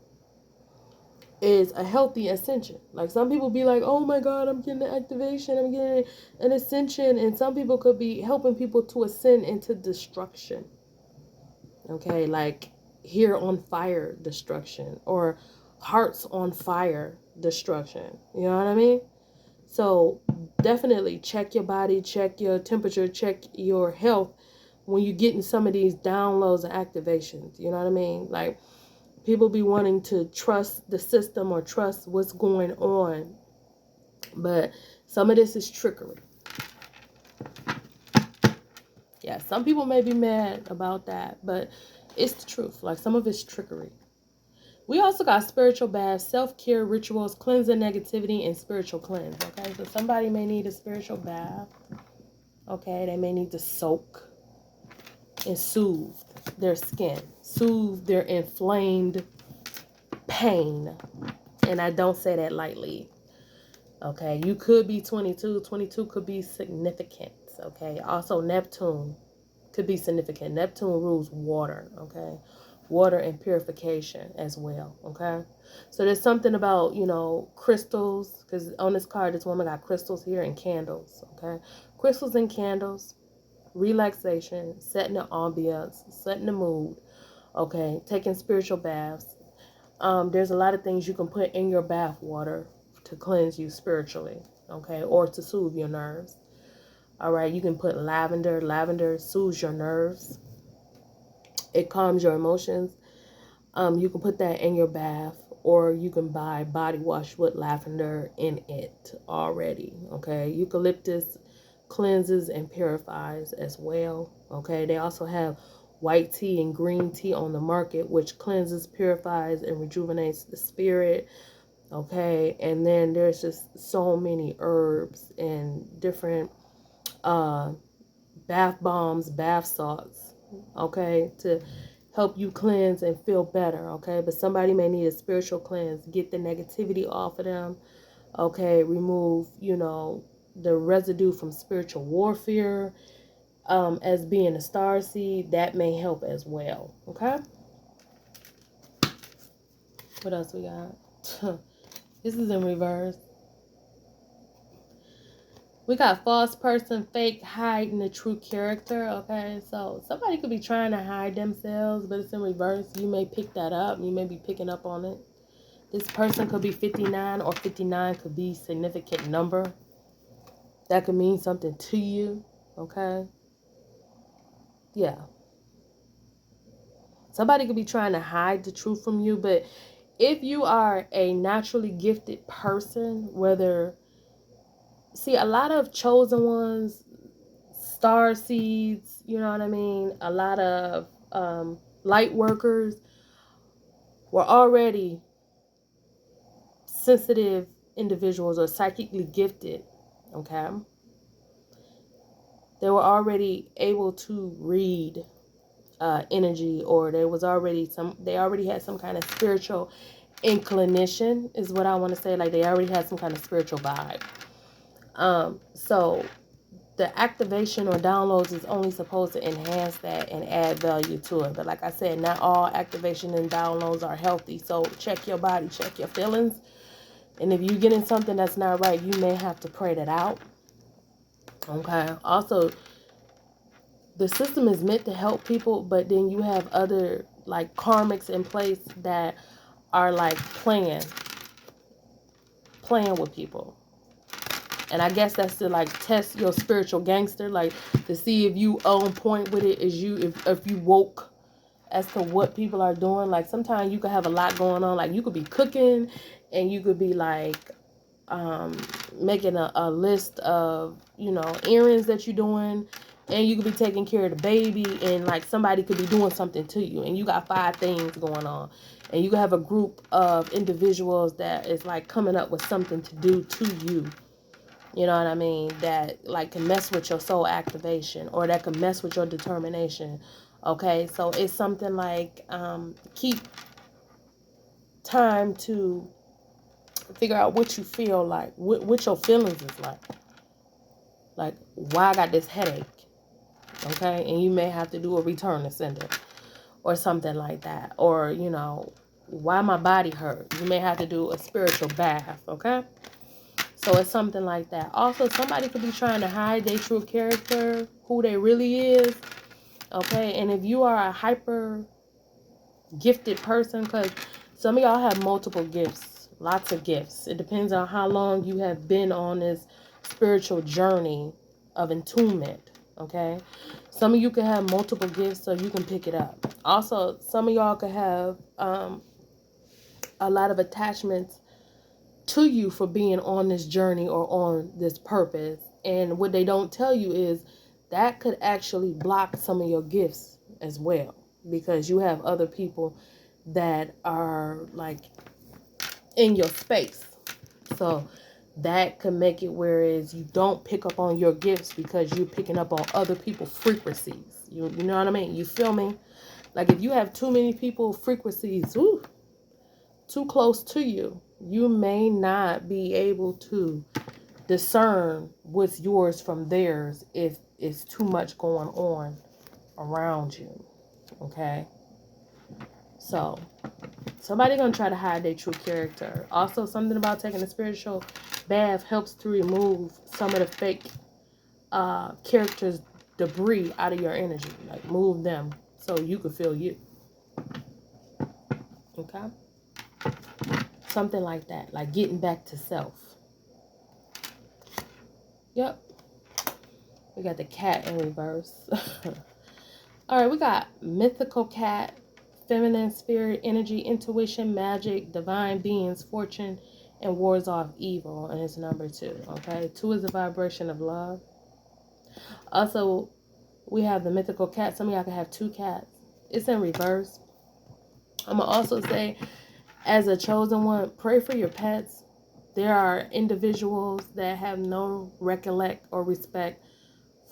is a healthy ascension. Like some people be like, oh my God, I'm getting an activation, I'm getting an ascension. And some people could be helping people to ascend into destruction. Okay, like here on fire destruction, or hearts on fire destruction. You know what I mean? So definitely check your body, check your temperature, check your health when you're getting some of these downloads and activations. You know what I mean? Like, people be wanting to trust the system or trust what's going on, but some of this is trickery. Yeah, some people may be mad about that, but it's the truth. Like, some of it's trickery. We also got spiritual baths, self-care rituals, cleansing negativity, and spiritual cleanse. Okay, so somebody may need a spiritual bath. Okay, they may need to soak and soothe their skin, soothe their inflamed pain. And I don't say that lightly. Okay, you could be 22. 22 could be significant. Okay, also Neptune could be significant. Neptune rules water. Okay, water and purification as well. Okay, so there's something about, you know, crystals, because on this card, this woman got crystals here and candles. Okay, crystals and candles, relaxation, setting the ambiance, setting the mood. Okay, taking spiritual baths. There's a lot of things you can put in your bath water to cleanse you spiritually, okay, or to soothe your nerves. All right, you can put lavender. Lavender soothes your nerves. It calms your emotions. You can put that in your bath, or you can buy body wash with lavender in it already, okay. Eucalyptus cleanses and purifies as well, okay. They also have white tea and green tea on the market, which cleanses, purifies, and rejuvenates the spirit. Okay, and then there's just so many herbs and different bath bombs, bath salts, okay, to help you cleanse and feel better, okay. But somebody may need a spiritual cleanse, get the negativity off of them, okay, remove, you know, the residue from spiritual warfare. As being a star seed, that may help as well, okay. What else we got? This is in reverse. We got false person, fake, hiding the true character, okay? So somebody could be trying to hide themselves, but it's in reverse. You may pick that up. You may be picking up on it. This person could be 59, or 59 could be a significant number. That could mean something to you, okay? Yeah. Somebody could be trying to hide the truth from you, but if you are a naturally gifted person, whether, see, a lot of chosen ones, star seeds, you know what I mean? A lot of light workers were already sensitive individuals or psychically gifted, okay? They were already able to read energy, or they already had some kind of spiritual inclination, is what I want to say. Like, they already had some kind of spiritual vibe. So the activation or downloads is only supposed to enhance that and add value to it. But like I said, not all activation and downloads are healthy. So check your body, check your feelings. And if you get in something that's not right, you may have to pray that out. Okay. Also, the system is meant to help people, but then you have other like karmics in place that are like playing with people. And I guess that's to like test your spiritual gangster, like to see if you on point with it, if you woke as to what people are doing. Like sometimes you could have a lot going on. Like you could be cooking and you could be like making a list of, you know, errands that you're doing, and you could be taking care of the baby, and like somebody could be doing something to you, and you got 5 things going on, and you could have a group of individuals that is like coming up with something to do to you. You know what I mean? That like can mess with your soul activation, or that can mess with your determination. Okay, so it's something like keep time to figure out what you feel like, what your feelings is like. Like, why I got this headache? Okay, and you may have to do a return to sender or something like that. Or, you know, why my body hurt? You may have to do a spiritual bath. Okay, so it's something like that. Also, somebody could be trying to hide their true character, who they really is. Okay, and if you are a hyper gifted person, because some of y'all have multiple gifts, lots of gifts. It depends on how long you have been on this spiritual journey of attunement. Okay, some of you can have multiple gifts, so you can pick it up. Also, some of y'all could have a lot of attachments to you for being on this journey or on this purpose. And what they don't tell you is that could actually block some of your gifts as well, because you have other people that are like in your space. So that could make it whereas you don't pick up on your gifts because you're picking up on other people's frequencies. You know what I mean? You feel me? Like if you have too many people frequencies too close to you, you may not be able to discern what's yours from theirs if it's too much going on around you. Okay? So somebody gonna try to hide their true character. Also, something about taking a spiritual bath helps to remove some of the fake characters debris out of your energy. Like move them so you can feel you. Okay? Something like that. Like getting back to self. Yep. We got the cat in reverse. Alright, we got mythical cat, feminine spirit, energy, intuition, magic, divine beings, fortune, and wards off evil. And it's number 2. Okay? 2 is the vibration of love. Also, we have the mythical cat. Some of y'all can have 2 cats. It's in reverse. I'm going to also say, as a chosen one, pray for your pets. There are individuals that have no recollect or respect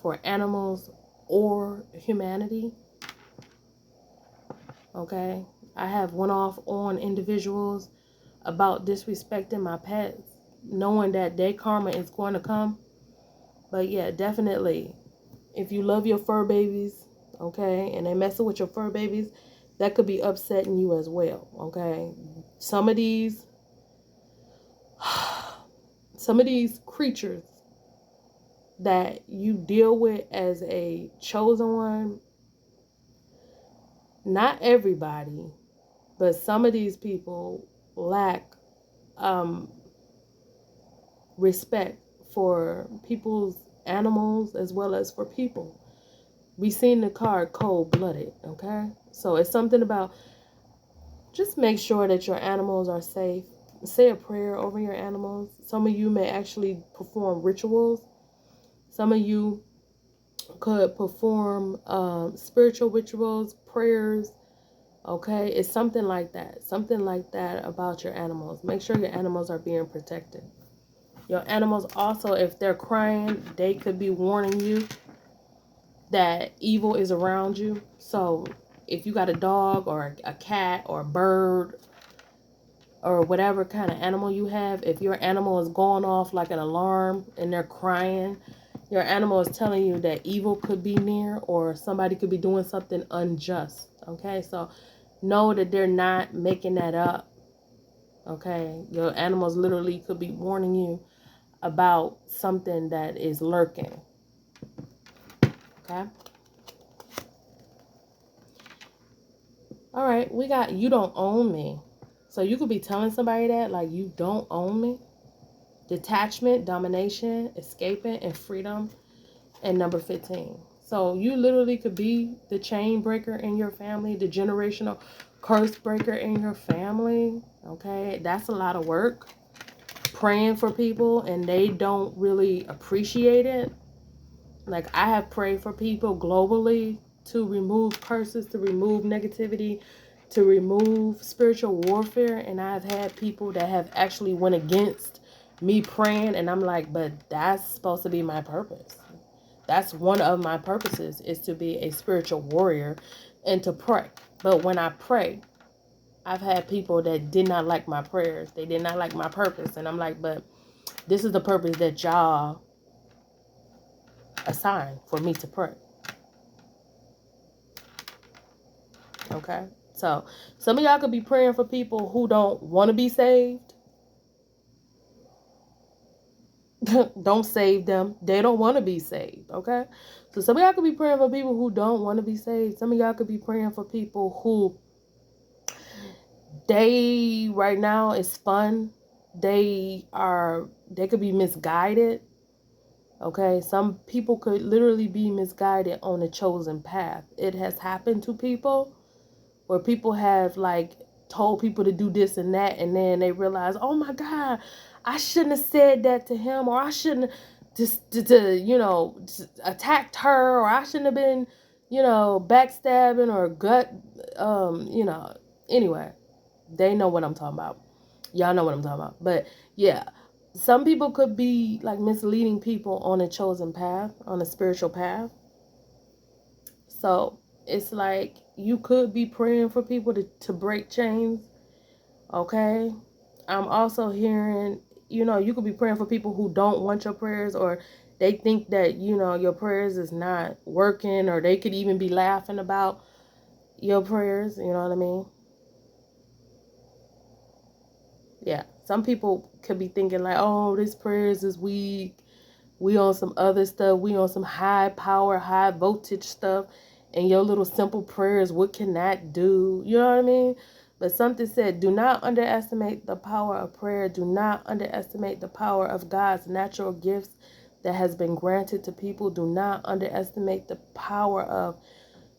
for animals or humanity. Okay? I have went off on individuals about disrespecting my pets, knowing that their karma is going to come. But yeah, definitely, if you love your fur babies, okay, and they messing with your fur babies, that could be upsetting you as well, okay? Some of these creatures that you deal with as a chosen one, not everybody, but some of these people lack respect for people's animals as well as for people. We seen the card cold-blooded, okay? So it's something about just make sure that your animals are safe. Say a prayer over your animals. Some of you may actually perform rituals. Some of you could perform spiritual rituals, prayers, okay? It's something like that. Something like that about your animals. Make sure your animals are being protected. Your animals also, if they're crying, they could be warning you that evil is around you. So if you got a dog or a cat or a bird or whatever kind of animal you have, if your animal is going off like an alarm and they're crying, your animal is telling you that evil could be near or somebody could be doing something unjust. Okay, so know that they're not making that up. Okay, your animals literally could be warning you about something that is lurking. Okay. All right, we got you don't own me. So you could be telling somebody that, like, you don't own me. Detachment, domination, escaping, and freedom. And number 15. So you literally could be the chain breaker in your family, the generational curse breaker in your family. Okay, that's a lot of work. Praying for people and they don't really appreciate it. Like, I have prayed for people globally to remove curses, to remove negativity, to remove spiritual warfare. And I've had people that have actually went against me praying. And I'm like, but that's supposed to be my purpose. That's one of my purposes, is to be a spiritual warrior and to pray. But when I pray, I've had people that did not like my prayers. They did not like my purpose. And I'm like, but this is the purpose that y'all assigned for me to pray. Okay? So some of y'all could be praying for people who don't want to be saved. Don't save them. They don't want to be saved. Okay? So some of y'all could be praying for people who don't want to be saved. Some of y'all could be praying for people who they right now is fun. They could be misguided. Okay? Some people could literally be misguided on a chosen path. It has happened to people where people have like told people to do this and that, and then they realize, oh my God, I shouldn't have said that to him, or I shouldn't just attacked her, or I shouldn't have been, backstabbing or gut, anyway, they know what I'm talking about. Y'all know what I'm talking about. But yeah, some people could be like misleading people on a chosen path, on a spiritual path. So it's like you could be praying for people to break chains. Okay. I'm also hearing, you could be praying for people who don't want your prayers, or they think that, your prayers is not working, or they could even be laughing about your prayers. You know what I mean? Yeah. Some people could be thinking like, oh, this prayers is weak. We on some other stuff. We on some high power, high voltage stuff. And your little simple prayers, what can that do? You know what I mean? But something said, do not underestimate the power of prayer. Do not underestimate the power of God's natural gifts that has been granted to people. Do not underestimate the power of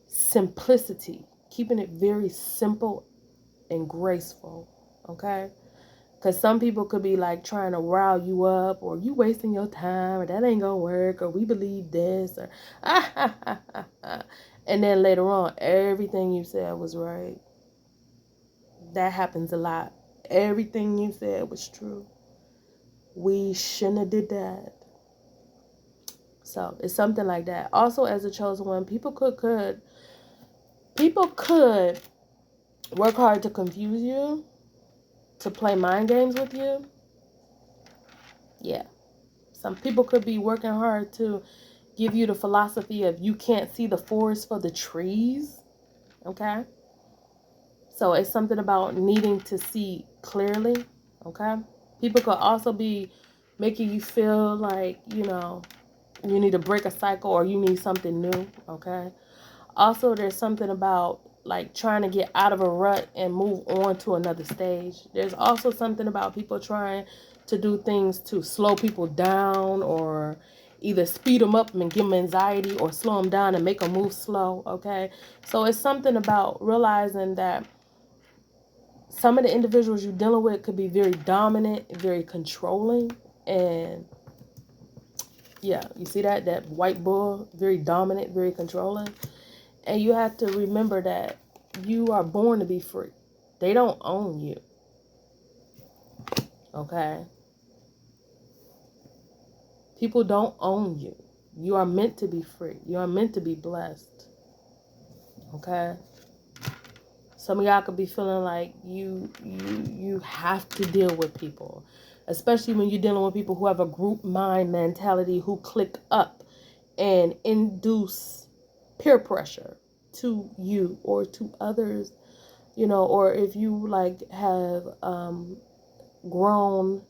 simplicity. Keeping it very simple and graceful. Okay? Because some people could be like trying to rile you up, or you wasting your time, or that ain't gonna work, or we believe this, or and then later on, everything you said was right. That happens a lot. Everything you said was true. We shouldn't have did that. So it's something like that. Also, as a chosen one, people could work hard to confuse you, to play mind games with you. Yeah. Some people could be working hard to give you the philosophy of you can't see the forest for the trees. Okay? So it's something about needing to see clearly. Okay? People could also be making you feel like, You need to break a cycle, or you need something new, okay? Also, there's something about like trying to get out of a rut and move on to another stage. There's also something about people trying to do things to slow people down, or either speed them up and give them anxiety, or slow them down and make them move slow, okay? So it's something about realizing that some of the individuals you're dealing with could be very dominant, very controlling, and yeah, you see that white bull, very dominant, very controlling. And you have to remember that you are born to be free. They don't own you. Okay? People don't own you. You are meant to be free. You are meant to be blessed. Okay? Some of y'all could be feeling like you have to deal with people. Especially when you're dealing with people who have a group mind mentality, who click up and induce peer pressure to you or to others, you know, or if you like have grown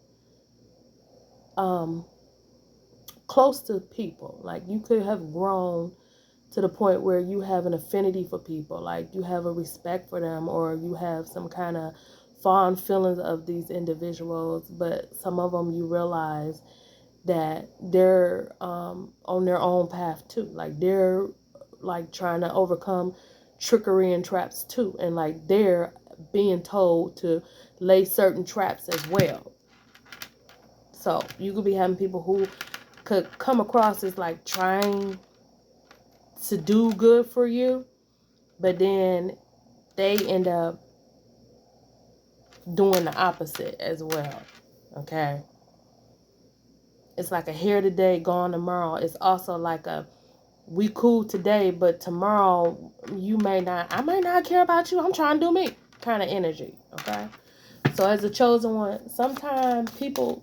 close to people, like you could have grown to the point where you have an affinity for people, like you have a respect for them, or you have some kind of fond feelings of these individuals, but some of them you realize that they're on their own path too, like they're like trying to overcome trickery and traps too, and like they're being told to lay certain traps as well. So you could be having people who could come across as like trying to do good for you, but then they end up doing the opposite as well. Okay, it's like a here today, gone tomorrow. It's also like a we cool today, but tomorrow I might not care about you. I'm trying to do me kind of energy. Okay, so as a chosen one, sometimes people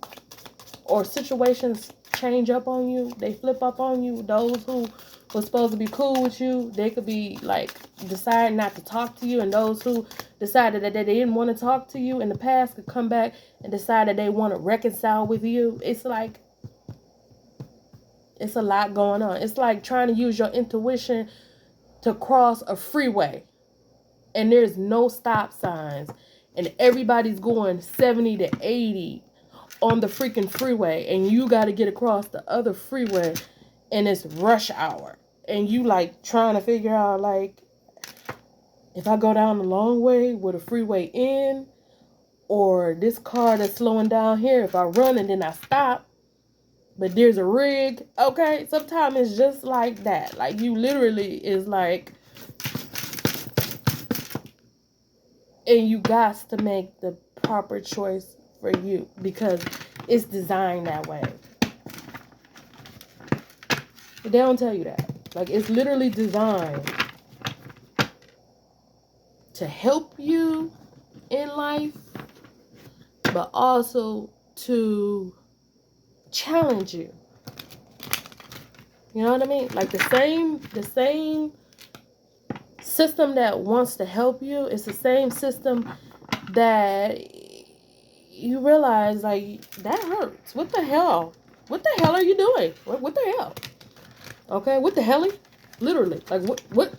or situations change up on you. They flip up on you. Those who were supposed to be cool with you, they could be like decide not to talk to you, and those who decided that they didn't want to talk to you in the past could come back and decide that they want to reconcile with you. It's like it's a lot going on. It's like trying to use your intuition to cross a freeway and there's no stop signs and everybody's going 70 to 80 on the freaking freeway, and you got to get across the other freeway and it's rush hour, and you like trying to figure out like, if I go down the long way, will the freeway end? Or this car that's slowing down here, if I run and then I stop, but there's a rig. Okay, sometimes it's just like that. Like you literally is like, and you got to make the proper choice for you because it's designed that way. But they don't tell you that. Like it's literally designed to help you in life, but also to challenge you. You know what I mean? Like the same system that wants to help you is the same system that you realize like that hurts. What the hell? What the hell are you doing? What the hell? Okay, what the hell? Literally, like what?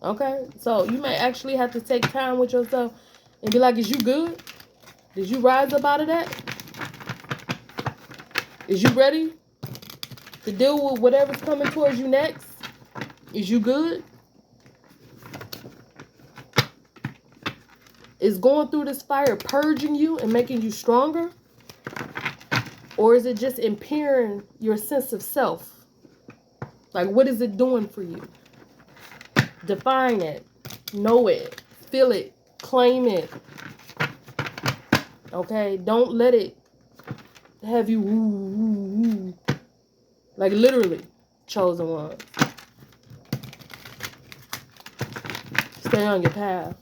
Okay, so you may actually have to take time with yourself and be like, is you good? Did you rise up out of that? Is you ready to deal with whatever's coming towards you next? Is you good? Is going through this fire purging you and making you stronger? Or is it just impairing your sense of self? Like, what is it doing for you? Define it. Know it. Feel it. Claim it. Okay? Don't let it have you woo. Like, literally, chosen one. Stay on your path.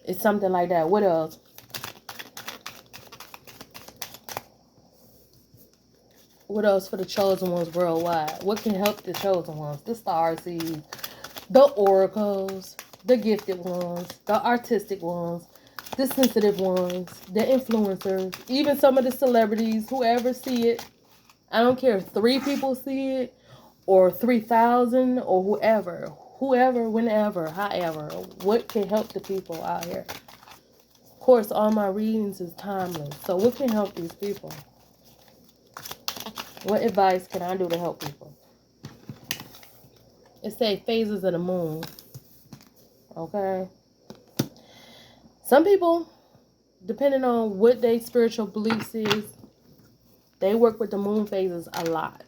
It's something like that. What else? What else for the chosen ones worldwide? What can help the chosen ones? The star seeds, the oracles, the gifted ones, the artistic ones, the sensitive ones, the influencers, even some of the celebrities, whoever see it. I don't care if 3 people see it or 3,000 or whoever, whenever, however, what can help the people out here? Of course, all my readings is timeless. So what can help these people? What advice can I do to help people? It say phases of the moon. Okay. Some people, depending on what their spiritual beliefs is, they work with the moon phases a lot.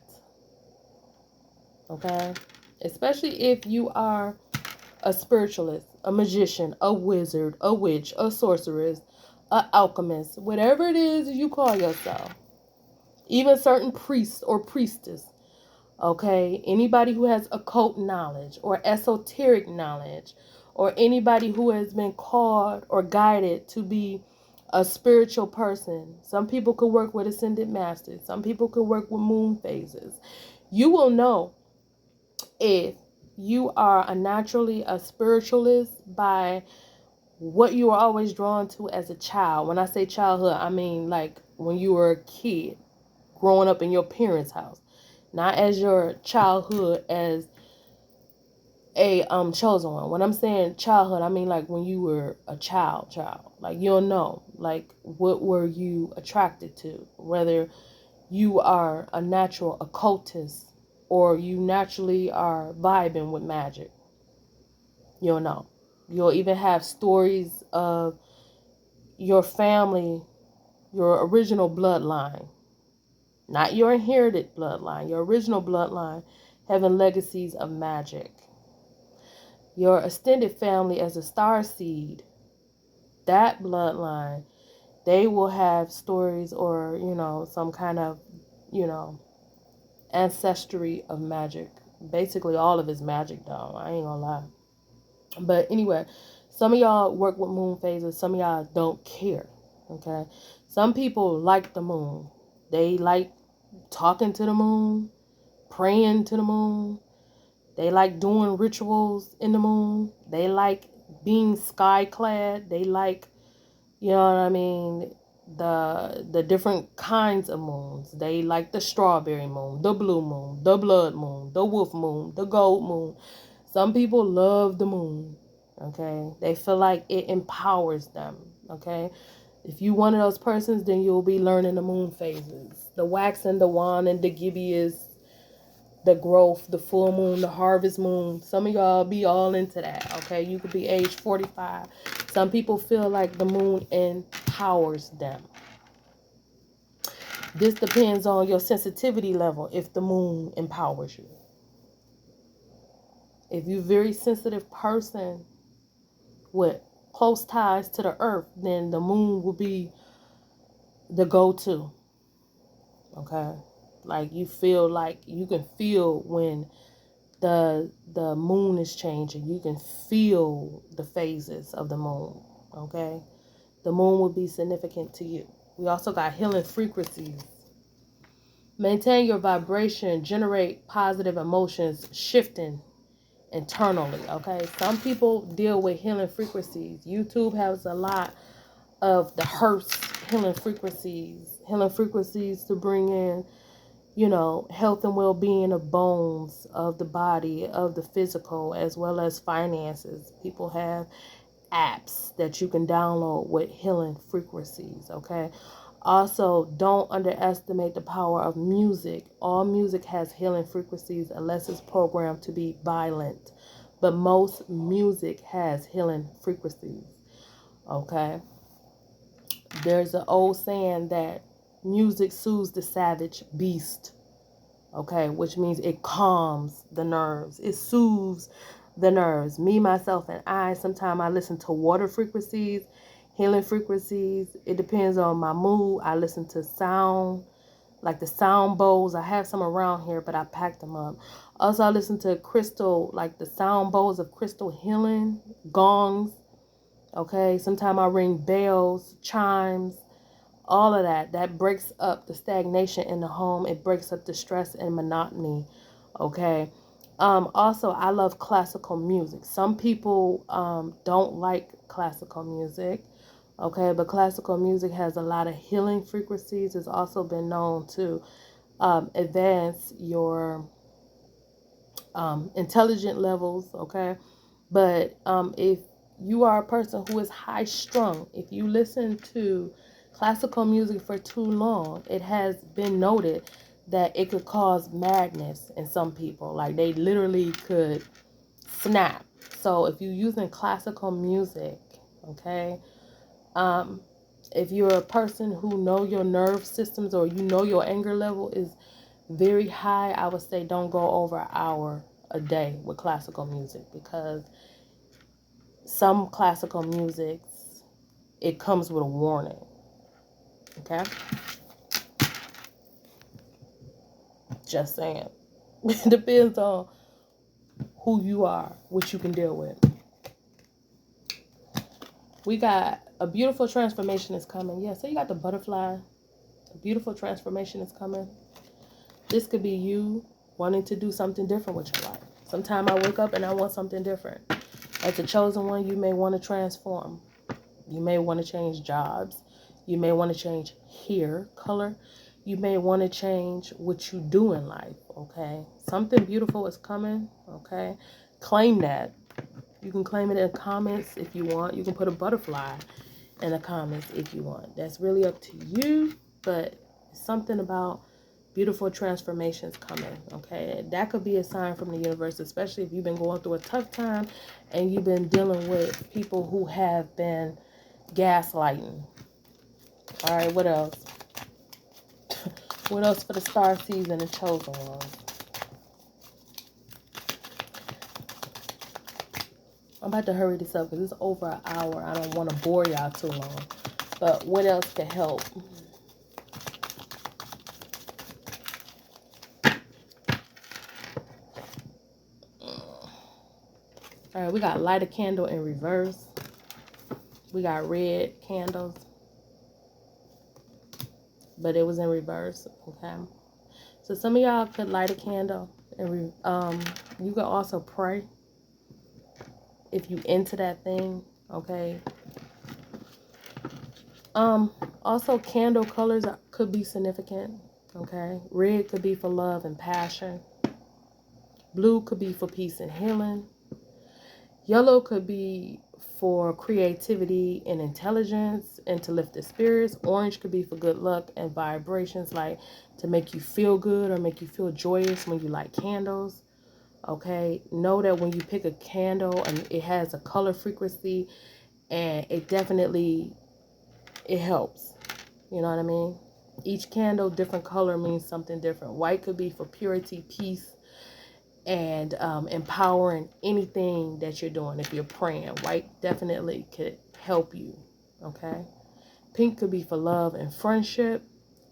Okay. Especially if you are a spiritualist, a magician, a wizard, a witch, a sorceress, a alchemist, whatever it is you call yourself. Even certain priests or priestess. Okay, anybody who has occult knowledge or esoteric knowledge, or anybody who has been called or guided to be a spiritual person. Some people could work with ascended masters. Some people could work with moon phases. You will know if you are naturally a spiritualist by what you were always drawn to as a child. When I say childhood, I mean like when you were a kid growing up in your parents' house. Not as your childhood as a chosen one. When I'm saying childhood, I mean like when you were a child. Like you'll know, like what were you attracted to? Whether you are a natural occultist or you naturally are vibing with magic. You'll know. You'll even have stories of your family, your original bloodline. Not your inherited bloodline, your original bloodline having legacies of magic. Your extended family as a star seed, that bloodline, they will have stories or, some kind of, ancestry of magic. Basically, all of it's magic, though. I ain't gonna lie. But anyway, some of y'all work with moon phases. Some of y'all don't care, okay? Some people like the moon. They like talking to the moon, praying to the moon. They like doing rituals in the moon. They like being sky clad. They like, you know what I mean, the different kinds of moons. They like the strawberry moon, the blue moon, the blood moon, the wolf moon, the gold moon. Some people love the moon, okay? They feel like it empowers them, okay? If you one of those persons, then you'll be learning the moon phases. The wax and the wand and the gibeahs, the growth, the full moon, the harvest moon. Some of y'all be all into that, okay? You could be age 45. Some people feel like the moon empowers them. This depends on your sensitivity level if the moon empowers you. If you're a very sensitive person with close ties to the earth, then the moon will be the go-to, okay? Like you can feel when the moon is changing. You can feel the phases of the moon, okay? The moon will be significant to you. We also got healing frequencies. Maintain your vibration, generate positive emotions, shifting internally, okay? Some people deal with healing frequencies. YouTube has a lot of the Hertz healing frequencies to bring in, health and well-being of bones, of the body, of the physical, as well as finances. People have apps that you can download with healing frequencies, okay? Also, don't underestimate the power of music. All music has healing frequencies unless it's programmed to be violent. But most music has healing frequencies, okay? There's an old saying that music soothes the savage beast, okay, which means it calms the nerves. It soothes the nerves. Me, myself, and I, sometimes I listen to water frequencies, healing frequencies. It depends on my mood. I listen to sound, like the sound bowls. I have some around here, but I packed them up. Also, I listen to crystal, like the sound bowls of crystal healing, gongs, okay. Sometimes I ring bells, chimes, all of that breaks up the stagnation in the home. It breaks up the stress and monotony, okay? Also, I love classical music. Some people don't like classical music, Okay, but classical music has a lot of healing frequencies. It's also been known to advance your intelligent levels. Okay, but if you are a person who is high strung, if you listen to classical music for too long, it has been noted that it could cause madness in some people. Like they literally could snap. So if you're using classical music, okay, um, if you're a person who know your nerve systems or you know your anger level is very high, I would say don't go over an hour a day with classical music, because some classical music, it comes with a warning. Okay? Just saying. It depends on who you are, what you can deal with. We got a beautiful transformation is coming. Yeah, so you got the butterfly. A beautiful transformation is coming. This could be you wanting to do something different with your life. Sometime I wake up and I want something different. As a chosen one, you may want to transform. You may want to change jobs. You may want to change hair color. You may want to change what you do in life, okay? Something beautiful is coming, okay? Claim that. You can claim it in the comments if you want. You can put a butterfly in the comments if you want. That's really up to you, but something about beautiful transformations coming, okay? That could be a sign from the universe, especially if you've been going through a tough time and you've been dealing with people who have been gaslighting. All right, what else? What else for the star seeds and the chosen ones? I'm about to hurry this up because it's over an hour. I don't want to bore y'all too long. But what else can help? All right, we got light a candle in reverse. We got red candles, but it was in reverse, okay? So some of y'all could light a candle, and you could also pray if you into that thing, okay? Also candle colors could be significant, okay? Red could be for love and passion. Blue could be for peace and healing. Yellow could be for creativity and intelligence and to lift the spirits. Orange could be for good luck and vibrations, like to make you feel good or make you feel joyous when you light candles. Okay, know that when you pick a candle and it has a color frequency, and it definitely, it helps. You know what I mean? Each candle, different color means something different. White could be for purity, peace, and empowering anything that you're doing. If you're praying, white definitely could help you. Okay, pink could be for love and friendship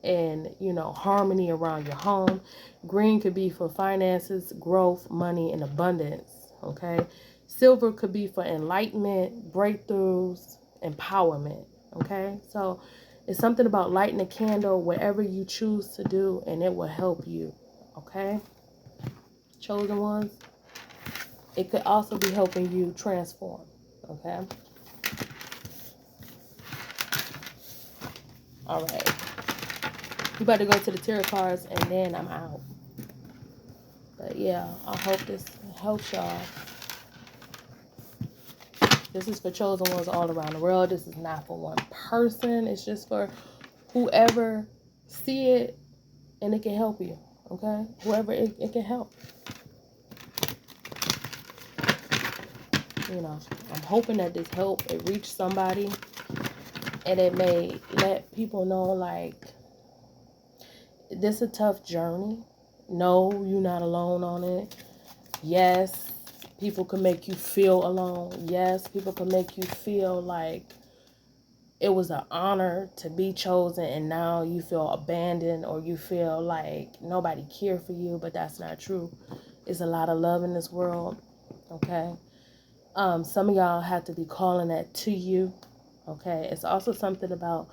and, you know, harmony around your home. Green could be for finances, growth, money, and abundance. Okay, silver could be for enlightenment, breakthroughs, empowerment. Okay, so it's something about lighting a candle, whatever you choose to do, and it will help you. Okay, chosen ones. It could also be helping you transform. Okay. All right. You better go to the tarot cards and then I'm out. But yeah, I hope this helps y'all. This is for chosen ones all around the world. This is not for one person. It's just for whoever see it and it can help you. Okay? Whoever it can help. You know, I'm hoping that this help, it reach somebody and it may let people know, like, this is a tough journey. No, you're not alone on it. Yes, people can make you feel alone. Yes, people can make you feel like it was an honor to be chosen and now you feel abandoned or you feel like nobody cared for you, but that's not true. It's a lot of love in this world, okay? Some of y'all have to be calling that to you, okay? It's also something about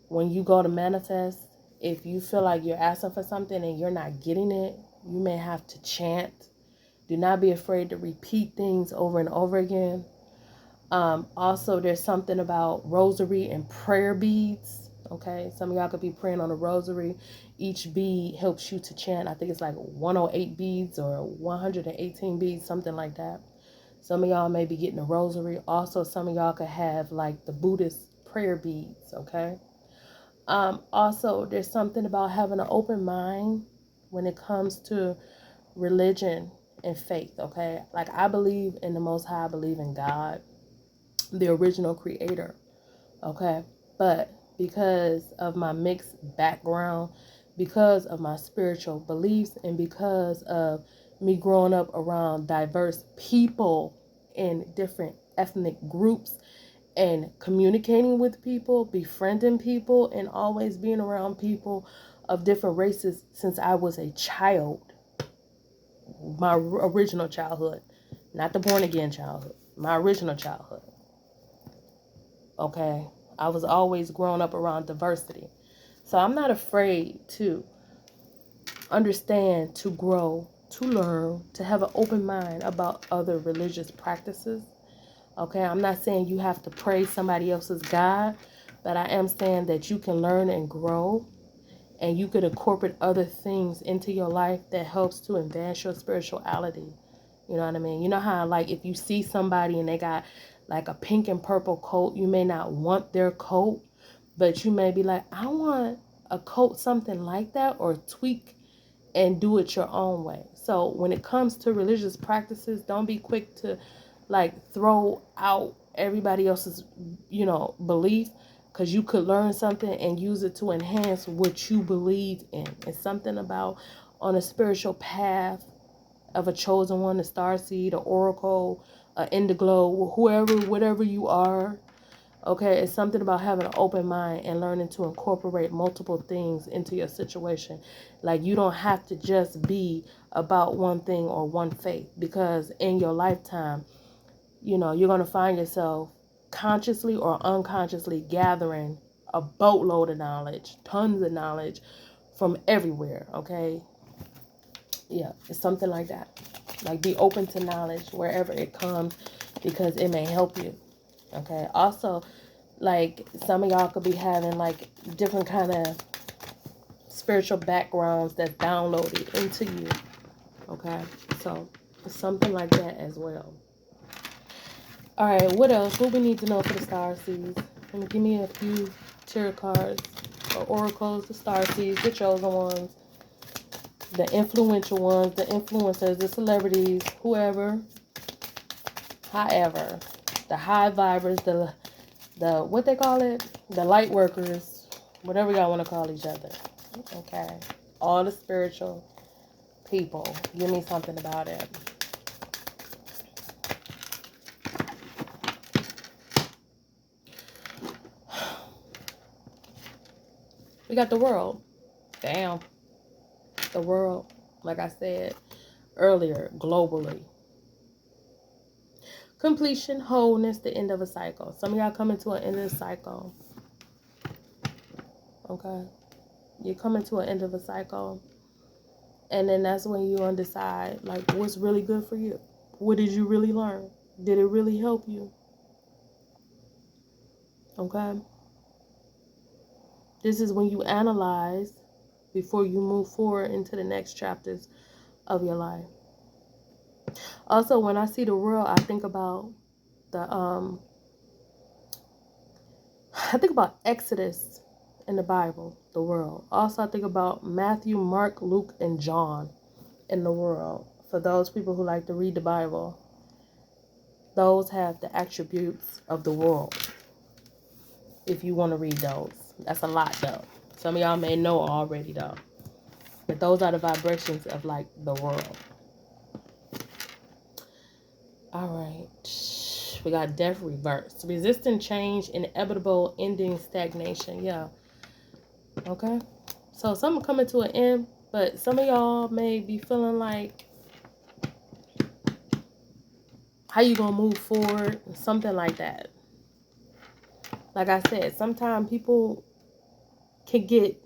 when you go to manifest, if you feel like you're asking for something and you're not getting it, you may have to chant. Do not be afraid to repeat things over and over again. Also, there's something about rosary and prayer beads. Okay, some of y'all could be praying on a rosary. Each bead helps you to chant. I think it's like 108 beads or 118 beads, something like that. Some of y'all may be getting a rosary. Also, some of y'all could have like the Buddhist prayer beads. Okay. Also, there's something about having an open mind when it comes to religion and faith. Okay, like I believe in the Most High. I believe in God, the original creator. Okay, but because of my mixed background, because of my spiritual beliefs, and because of me growing up around diverse people in different ethnic groups and communicating with people, befriending people, and always being around people of different races since I was a child, my original childhood, not the born again childhood, my original childhood. Okay, I was always growing up around diversity. So I'm not afraid to understand, to grow, to learn, to have an open mind about other religious practices. Okay, I'm not saying you have to praise somebody else's God, but I am saying that you can learn and grow, and you could incorporate other things into your life that helps to advance your spirituality. You know what I mean? You know how, like, if you see somebody and they got like a pink and purple coat, you may not want their coat, but you may be like, I want a coat something like that, or tweak and do it your own way. So when it comes to religious practices, don't be quick to like throw out everybody else's, belief, because you could learn something and use it to enhance what you believe in. It's something about on a spiritual path of a chosen one, a star seed, an oracle, an indigo, whoever, whatever you are. Okay, it's something about having an open mind and learning to incorporate multiple things into your situation. Like, you don't have to just be about one thing or one faith, because in your lifetime, you're going to find yourself consciously or unconsciously gathering a boatload of knowledge, tons of knowledge from everywhere. Okay, yeah, it's something like that. Like, be open to knowledge wherever it comes, because it may help you. Okay, also, like, some of y'all could be having like different kind of spiritual backgrounds that's downloaded into you. Okay, so it's something like that as well. All right, what else? What we need to know for the star seeds? Give me a few tarot cards or oracles, the star seeds, the chosen ones, the influential ones, the influencers, the celebrities, whoever, however, the high vibers, the what they call it, the light workers, whatever y'all want to call each other. Okay, all the spiritual people, give me something about it. We got the world. Damn. The world, like I said earlier, globally. Completion, wholeness, the end of a cycle. Some of y'all coming to an end of a cycle. Okay, you're coming to an end of a cycle, and then that's when you gonna decide like what's really good for you. What did you really learn? Did it really help you? Okay, this is when you analyze before you move forward into the next chapters of your life. Also, when I see the world, I think about Exodus in the Bible, the world. Also, I think about Matthew, Mark, Luke, and John in the world. For those people who like to read the Bible, those have the attributes of the world. If you want to read those, that's a lot though. Some of y'all may know already though, but those are the vibrations of like the world. All right, we got death reverse, resisting change, inevitable, ending, stagnation. Yeah. Okay, so something coming to an end, but some of y'all may be feeling like, how you gonna move forward, something like that. Like I said, sometimes people can get,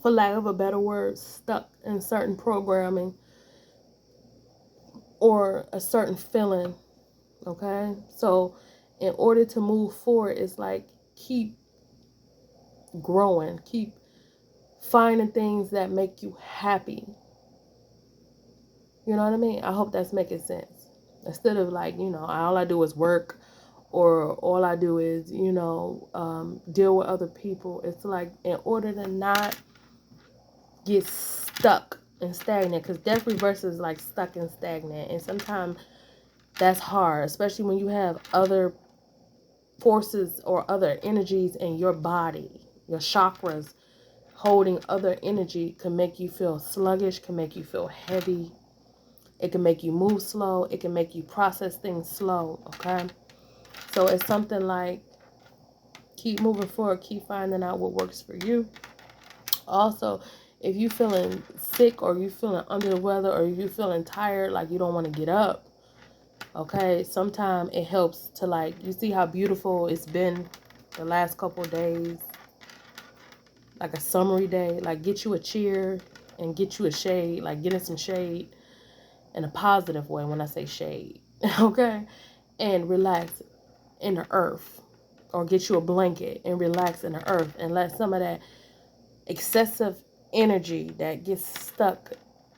for lack of a better word, stuck in certain programming or a certain feeling. Okay, so in order to move forward, it's like keep growing, keep finding things that make you happy. You know what I mean? I hope that's making sense. Instead of like, all I do is work, or all I do is, deal with other people. It's like, in order to not get stuck and stagnant, because death reverse is like stuck and stagnant. And sometimes that's hard, especially when you have other forces or other energies in your body. Your chakras holding other energy can make you feel sluggish, can make you feel heavy. It can make you move slow. It can make you process things slow, okay? So it's something like keep moving forward, keep finding out what works for you. Also, if you feeling sick, or you feeling under the weather, or you feeling tired, like you don't want to get up, okay, sometimes it helps to, like, you see how beautiful it's been the last couple of days, like a summery day, like get you a chair and get you a shade, like get in some shade in a positive way when I say shade, okay, and relax in the earth, or get you a blanket and relax in the earth, and let some of that excessive energy that gets stuck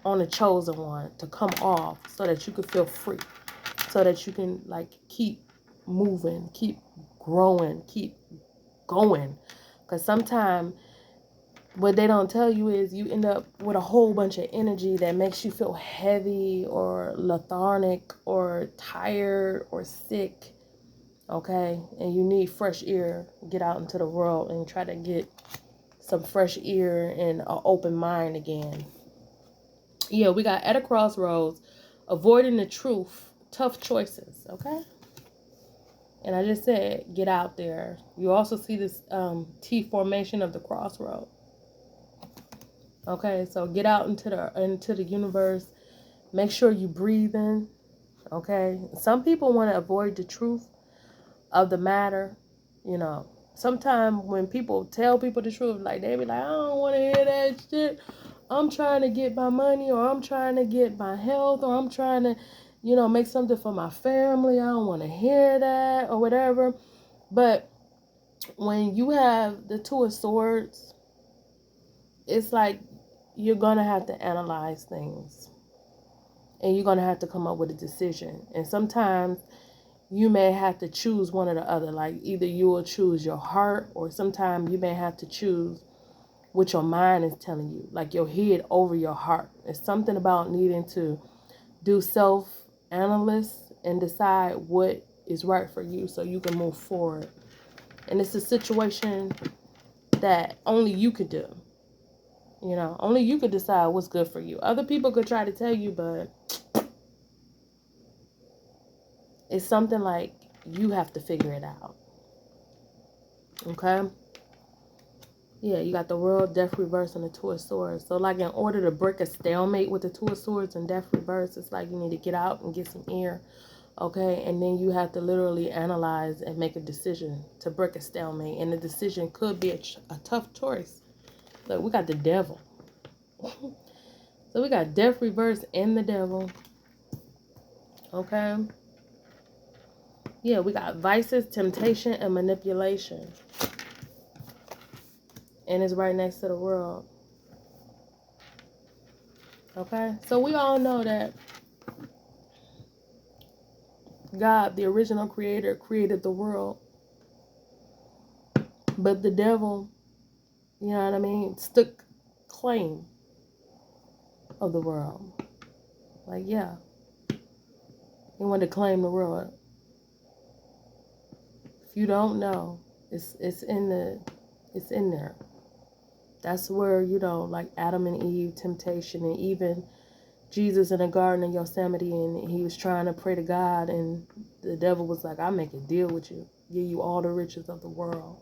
on the chosen one to come off, so that you can feel free, so that you can like keep moving, keep growing, keep going. Because sometimes what they don't tell you is you end up with a whole bunch of energy that makes you feel heavy or lethargic or tired or sick, okay? And you need fresh air. Get out into the world and try to get some fresh air and an open mind again. Yeah, we got at a crossroads, avoiding the truth, tough choices, okay? And I just said, get out there. You also see this T formation of the crossroad. Okay, so get out into the universe. Make sure you breathe in. Okay, some people want to avoid the truth of the matter. Sometimes when people tell people the truth, like they be like, I don't want to hear that shit. I'm trying to get my money, or I'm trying to get my health, or I'm trying to, make something for my family. I don't want to hear that, or whatever. But when you have the Two of Swords, it's like you're going to have to analyze things. And you're going to have to come up with a decision. And sometimes you may have to choose one or the other. Like either you will choose your heart, or sometimes you may have to choose what your mind is telling you. Like your head over your heart. It's something about needing to do self-analysis and decide what is right for you so you can move forward. And it's a situation that only you could do. Only you could decide what's good for you. Other people could try to tell you, but it's something like you have to figure it out. Okay? Yeah, you got the World, Death Reverse, and the Two of Swords. So, like, in order to break a stalemate with the Two of Swords and Death Reverse, it's like you need to get out and get some air. Okay? And then you have to literally analyze and make a decision to break a stalemate. And the decision could be a tough choice. Look, we got the devil. So we got Death Reverse and the devil. Okay? Yeah, we got vices, temptation, and manipulation. And it's right next to the world. Okay? So we all know that God, the original creator, created the world. But the devil, you know what I mean, took claim of the world. Like, yeah. He wanted to claim the world. If you don't know, it's in there. That's where, like Adam and Eve, temptation, and even Jesus in the Garden of Yosemite, and he was trying to pray to God, and the devil was like, I'll make a deal with you. Give you all the riches of the world.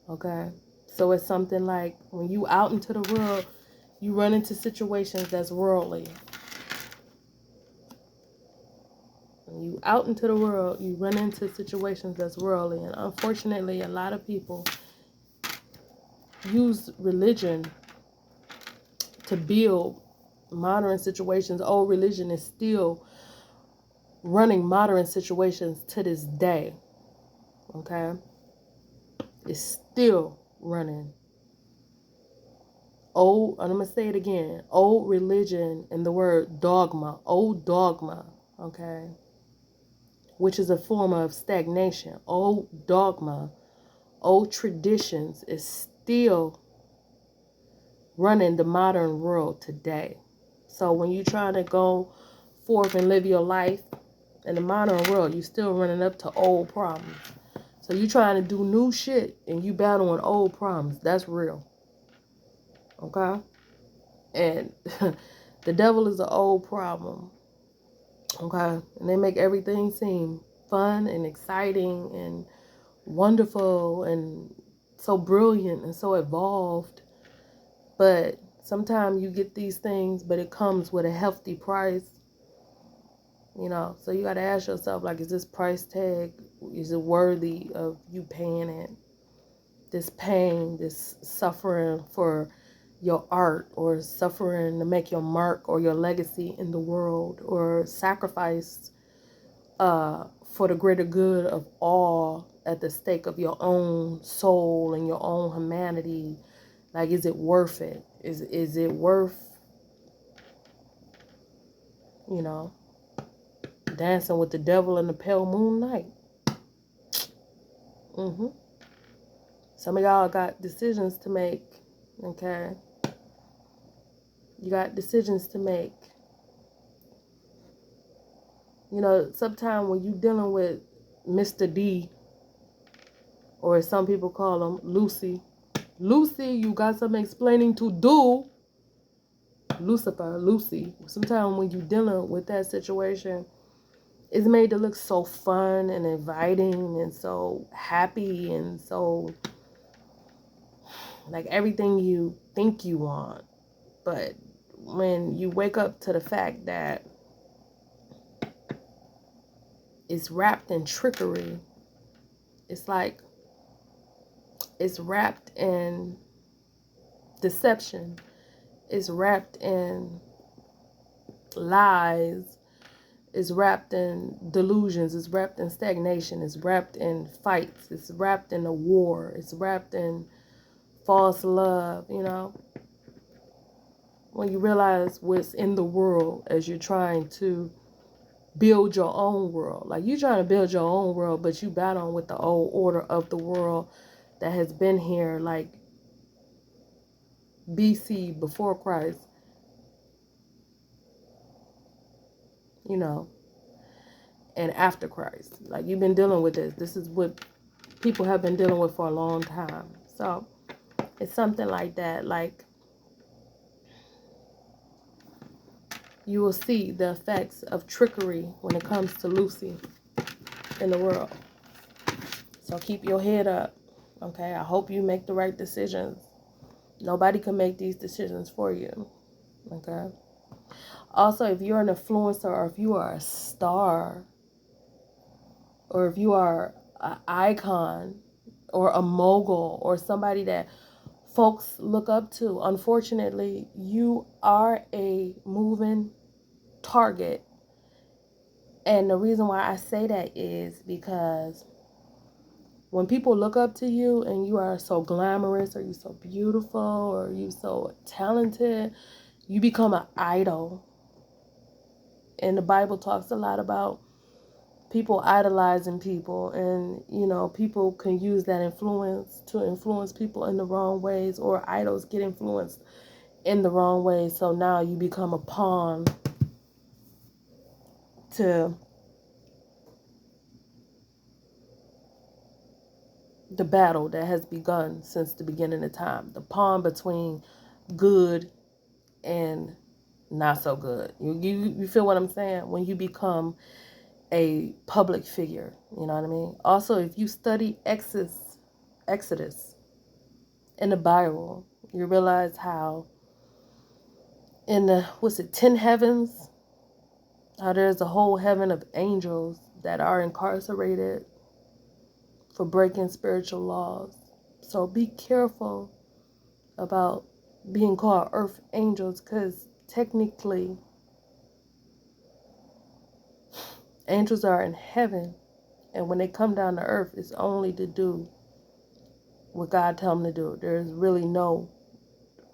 Okay? So it's something like when you out into the world, you run into situations that's worldly. When you out into the world, you run into situations that's worldly. And unfortunately, a lot of people use religion to build modern situations. Old religion is still running modern situations to this day. okay, is still running. Old, and I'm going to say it again, old religion and the word dogma, old dogma, okay, which is a form of stagnation. Old dogma, old traditions is still running the modern world today. So when you're trying to go forth and live your life in the modern world, you're still running up to old problems. So you're trying to do new shit and you battling old problems. That's real. Okay? And the devil is an old problem. Okay? And they make everything seem fun and exciting and wonderful and so brilliant and so evolved. But sometimes you get these things, but it comes with a hefty price. You know, so you got to ask yourself, like, is this price tag, is it worthy of you paying it? This pain, this suffering for your art, or suffering to make your mark or your legacy in the world, or sacrifice for the greater good of all at the stake of your own soul and your own humanity. Like, is it worth it? Is it worth, you know, dancing with the devil in the pale moonlight? Some of y'all got decisions to make, okay? You got decisions to make. You know, sometimes when you're dealing with Mr. D, or as some people call him, Lucy, you got some explaining to do. Lucifer, Lucy. Sometimes when you're dealing with that situation, it's made to look so fun and inviting and so happy and so like everything you think you want. But when you wake up to the fact that it's wrapped in trickery, it's like it's wrapped in deception, it's wrapped in lies, it's wrapped in delusions, it's wrapped in stagnation, it's wrapped in fights, it's wrapped in a war, it's wrapped in false love, you know. When you realize what's in the world as you're trying to build your own world. Like, you're trying to build your own world, but you battling with the old order of the world that has been here like BC, before Christ, you know, and after Christ. Like, you've been dealing with this. This is what people have been dealing with for a long time. So it's something like that. Like, you will see the effects of trickery when it comes to Lucy in the world. So keep your head up, okay? I hope you make the right decisions. Nobody can make these decisions for you, okay? Also, if you're an influencer, or if you are a star, or if you are an icon, or a mogul, or somebody that folks look up to, unfortunately, you are a moving target. And the reason why I say that is because when people look up to you and you are so glamorous, or you so beautiful, or you so talented, you become an idol. And the Bible talks a lot about people idolizing people, and you know, people can use that influence to influence people in the wrong ways, or idols get influenced in the wrong ways. So now you become a pawn to the battle that has begun since the beginning of time. The pawn between good and not so good. You feel what I'm saying? When you become a public figure, you know what I mean? Also, if you study Exodus in the Bible, you realize how in the, 10 heavens, how there's a whole heaven of angels that are incarcerated for breaking spiritual laws. So be careful about being called earth angels, because technically angels are in heaven And when they come down to earth, it's only to do what God tells them to do. There's really no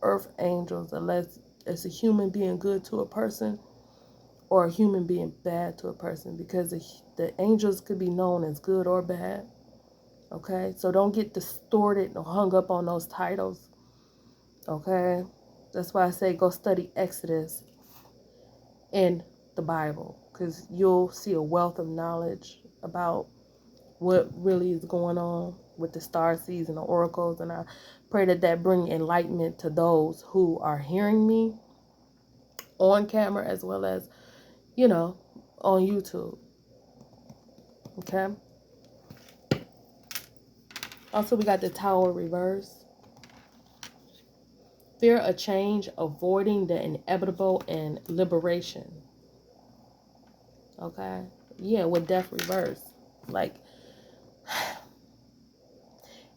earth angels unless it's a human being good to a person or a human being bad to a person, because the angels could be known as good or bad. Okay, so don't get distorted or hung up on those titles. Okay, that's why I say go study Exodus in the Bible, because you'll see a wealth of knowledge about what really is going on with the star seeds and the oracles. And I pray that bring enlightenment to those who are hearing me on camera as well as, on YouTube. Okay. Also, we got the Tower reverse. Fear of change, avoiding the inevitable, and liberation. Okay. Yeah, with death reverse. Like,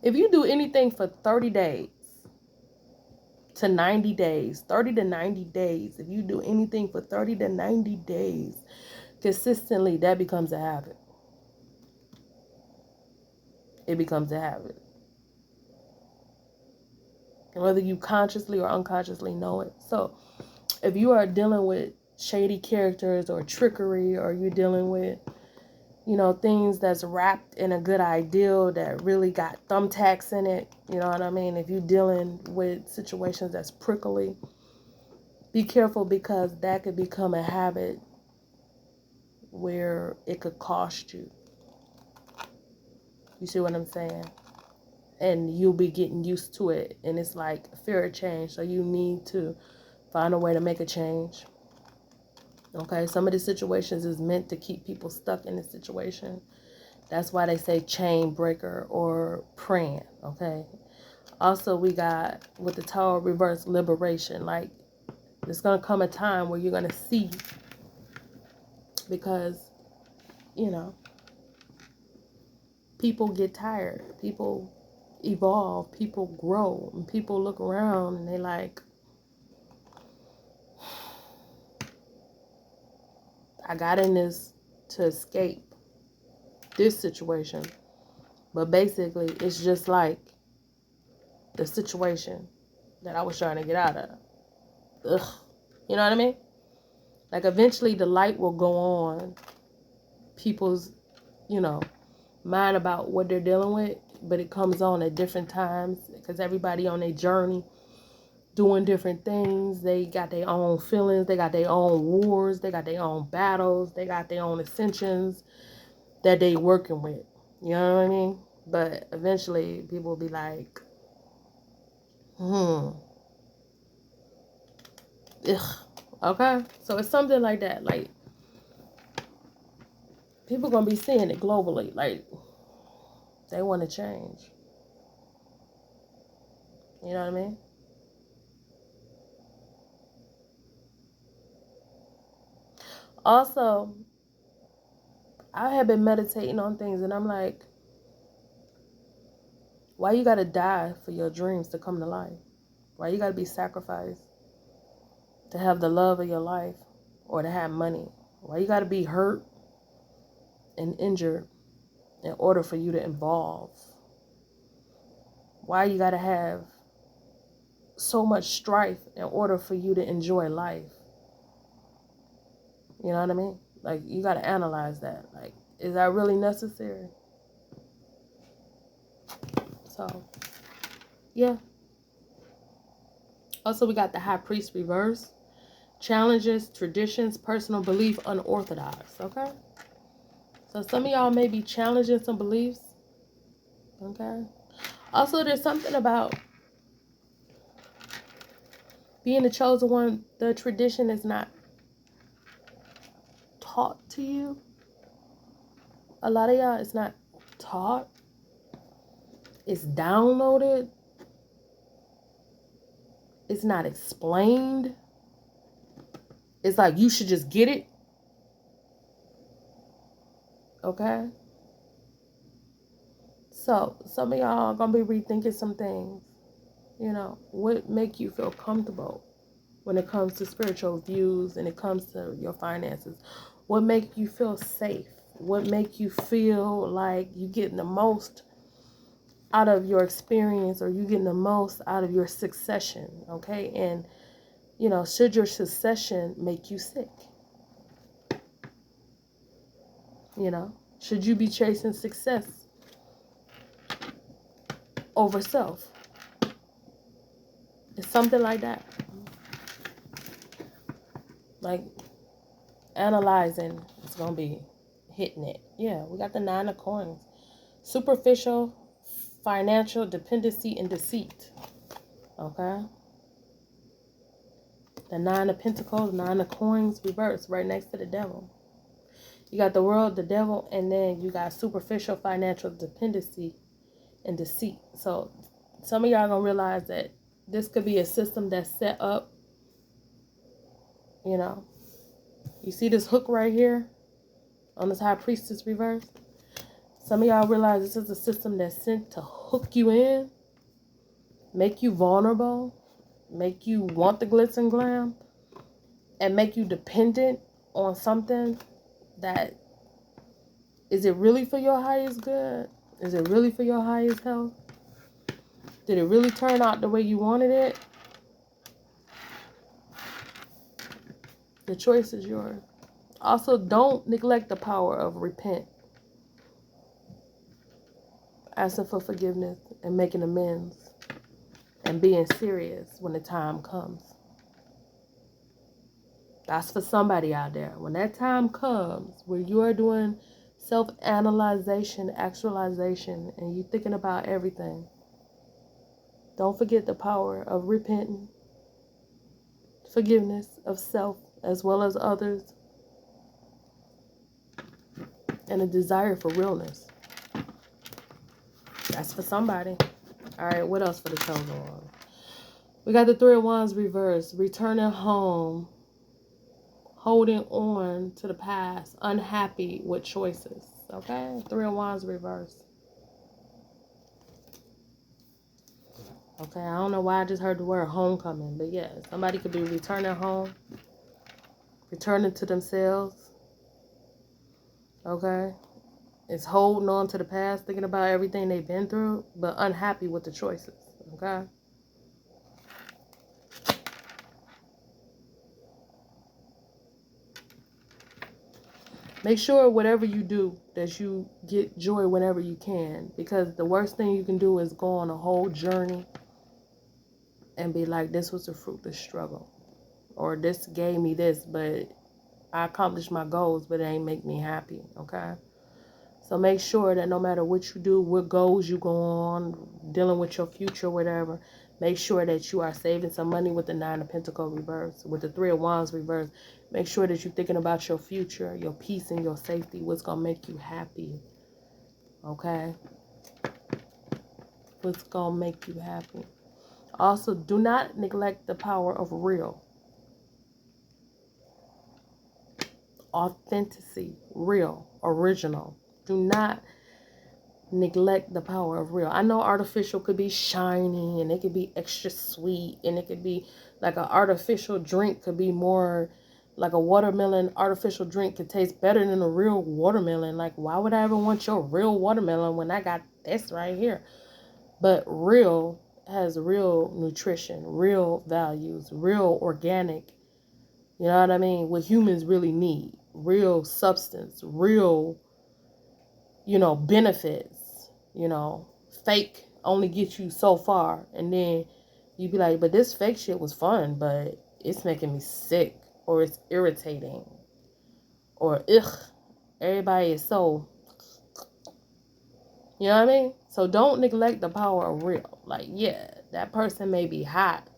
if you do anything for 30 days to 90 days, 30 to 90 days, if you do anything for 30 to 90 days consistently, that becomes a habit. It becomes a habit. Whether you consciously or unconsciously know it. So if you are dealing with shady characters or trickery, or you're dealing with, things that's wrapped in a good ideal that really got thumbtacks in it, you know what I mean? If you're dealing with situations that's prickly, be careful, because that could become a habit where it could cost you. You see what I'm saying? And you'll be getting used to it, and it's like fear of change. So you need to find a way to make a change. Okay, some of the situations is meant to keep people stuck in the situation. That's why they say chain breaker or praying. Okay. Also, we got with the Tower reverse, liberation. Like, there's gonna come a time where you're gonna see, because people get tired, people evolve, people grow, and people look around and they like, I got in this to escape this situation, but basically it's just like the situation that I was trying to get out of. Ugh. You know what I mean? Like, eventually the light will go on people's, mind about what they're dealing with, but it comes on at different times, because everybody on their journey doing different things. They got their own feelings, they got their own wars, they got their own battles, they got their own ascensions that they working with. You know what I mean? But eventually people will be like, ugh. Okay? So it's something like that. Like, people gonna be seeing it globally. Like, they want to change. You know what I mean? Also, I have been meditating on things, and I'm like, why you gotta die for your dreams to come to life? Why you gotta be sacrificed to have the love of your life or to have money? Why you gotta be hurt and injured in order for you to evolve? Why you gotta have so much strife in order for you to enjoy life? You know what I mean? Like, you gotta analyze that. Like, is that really necessary? So, yeah. Also, we got the High Priest reverse. Challenges, traditions, personal belief, unorthodox. Okay? So, some of y'all may be challenging some beliefs. Okay? Also, there's something about being the chosen one. The tradition is not taught to you. A lot of y'all, it's not taught. It's downloaded. It's not explained. It's like you should just get it. Okay? So, some of y'all are going to be rethinking some things. What make you feel comfortable when it comes to spiritual views and it comes to your finances? What make you feel safe? what make you feel like you getting the most out of your experience, or you getting the most out of your succession, okay? And, you know, should your succession make you sick? You know, should you be chasing success over self? It's something like that. Like, analyzing, it's going to be hitting it. Yeah, we got the 9 of coins. Superficial, financial dependency and deceit. Okay? The 9 of pentacles, 9 of coins reversed right next to the devil. You got the world, the devil, and then you got superficial financial dependency and deceit. So some of y'all gonna realize that this could be a system that's set up. You know, you see this hook right here on this high priestess reverse. Some of y'all realize this is a system that's sent to hook you in, make you vulnerable, make you want the glitz and glam, and make you dependent on something that, is it really for your highest good? Is it really for your highest health? Did it really turn out the way you wanted it? The choice is yours. Also, don't neglect the power of repent, asking for forgiveness and making amends, and being serious when the time comes. That's for somebody out there. When that time comes where you are doing self-analyzation, actualization, and you're thinking about everything, don't forget the power of repenting, forgiveness of self as well as others, and a desire for realness. That's for somebody. All right, what else for the chosen one? We got the 3 of Wands reversed, returning home, holding on to the past, unhappy with choices. Okay, 3 of Wands reversed. Okay, I don't know why I just heard the word homecoming, but yeah, somebody could be returning home, returning to themselves. Okay, it's holding on to the past, thinking about everything they've been through, but unhappy with the choices. Okay. Make sure whatever you do that you get joy whenever you can, because the worst thing you can do is go on a whole journey and be like, this was a fruitless struggle, or this gave me this, but I accomplished my goals, but it ain't make me happy. Okay. So make sure that no matter what you do, what goals you go on, dealing with your future, whatever, make sure that you are saving some money with the 9 of Pentacles reverse, with the 3 of Wands reverse. Make sure that you're thinking about your future, your peace and your safety, what's going to make you happy. Okay? What's going to make you happy. Also, do not neglect the power of real. Authenticity, real, original. Do not neglect the power of real. I know artificial could be shiny and it could be extra sweet, and it could be like an artificial drink could be more like a watermelon. Artificial drink could taste better than a real watermelon. Like, why would I ever want your real watermelon when I got this right here? But real has real nutrition, real values, real organic, you know what I mean, what humans really need, real substance, real, you know, benefits. You know, fake only gets you so far, and then you be like, but this fake shit was fun, but it's making me sick, or it's irritating, or ugh, everybody is so, you know what I mean? So don't neglect the power of real. Like, yeah, that person may be hot,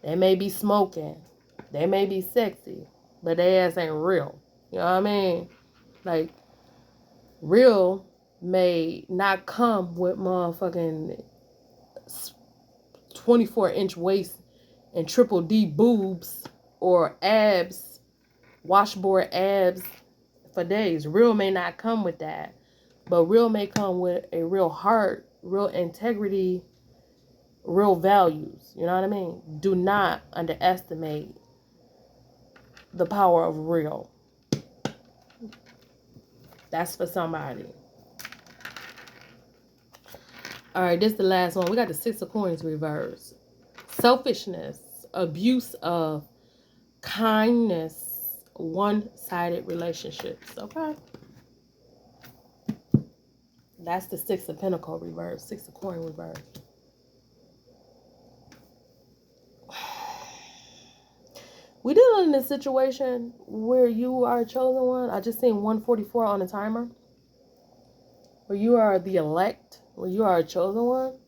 they may be smoking, they may be sexy, but their ass ain't real. You know what I mean? Like, real may not come with motherfucking 24-inch waist and triple D boobs or abs, washboard abs for days. Real may not come with that, but real may come with a real heart, real integrity, real values. You know what I mean? Do not underestimate the power of real. That's for somebody. All right, this is the last one. We got the 6 of Coins reverse. Selfishness, abuse of kindness, one-sided relationships. Okay. That's the 6 of Pentacles reverse. 6 of Coins reverse. We dealing in a situation where you are a chosen one. I just seen 144 on the timer. Where you are the elect, where you are a chosen one.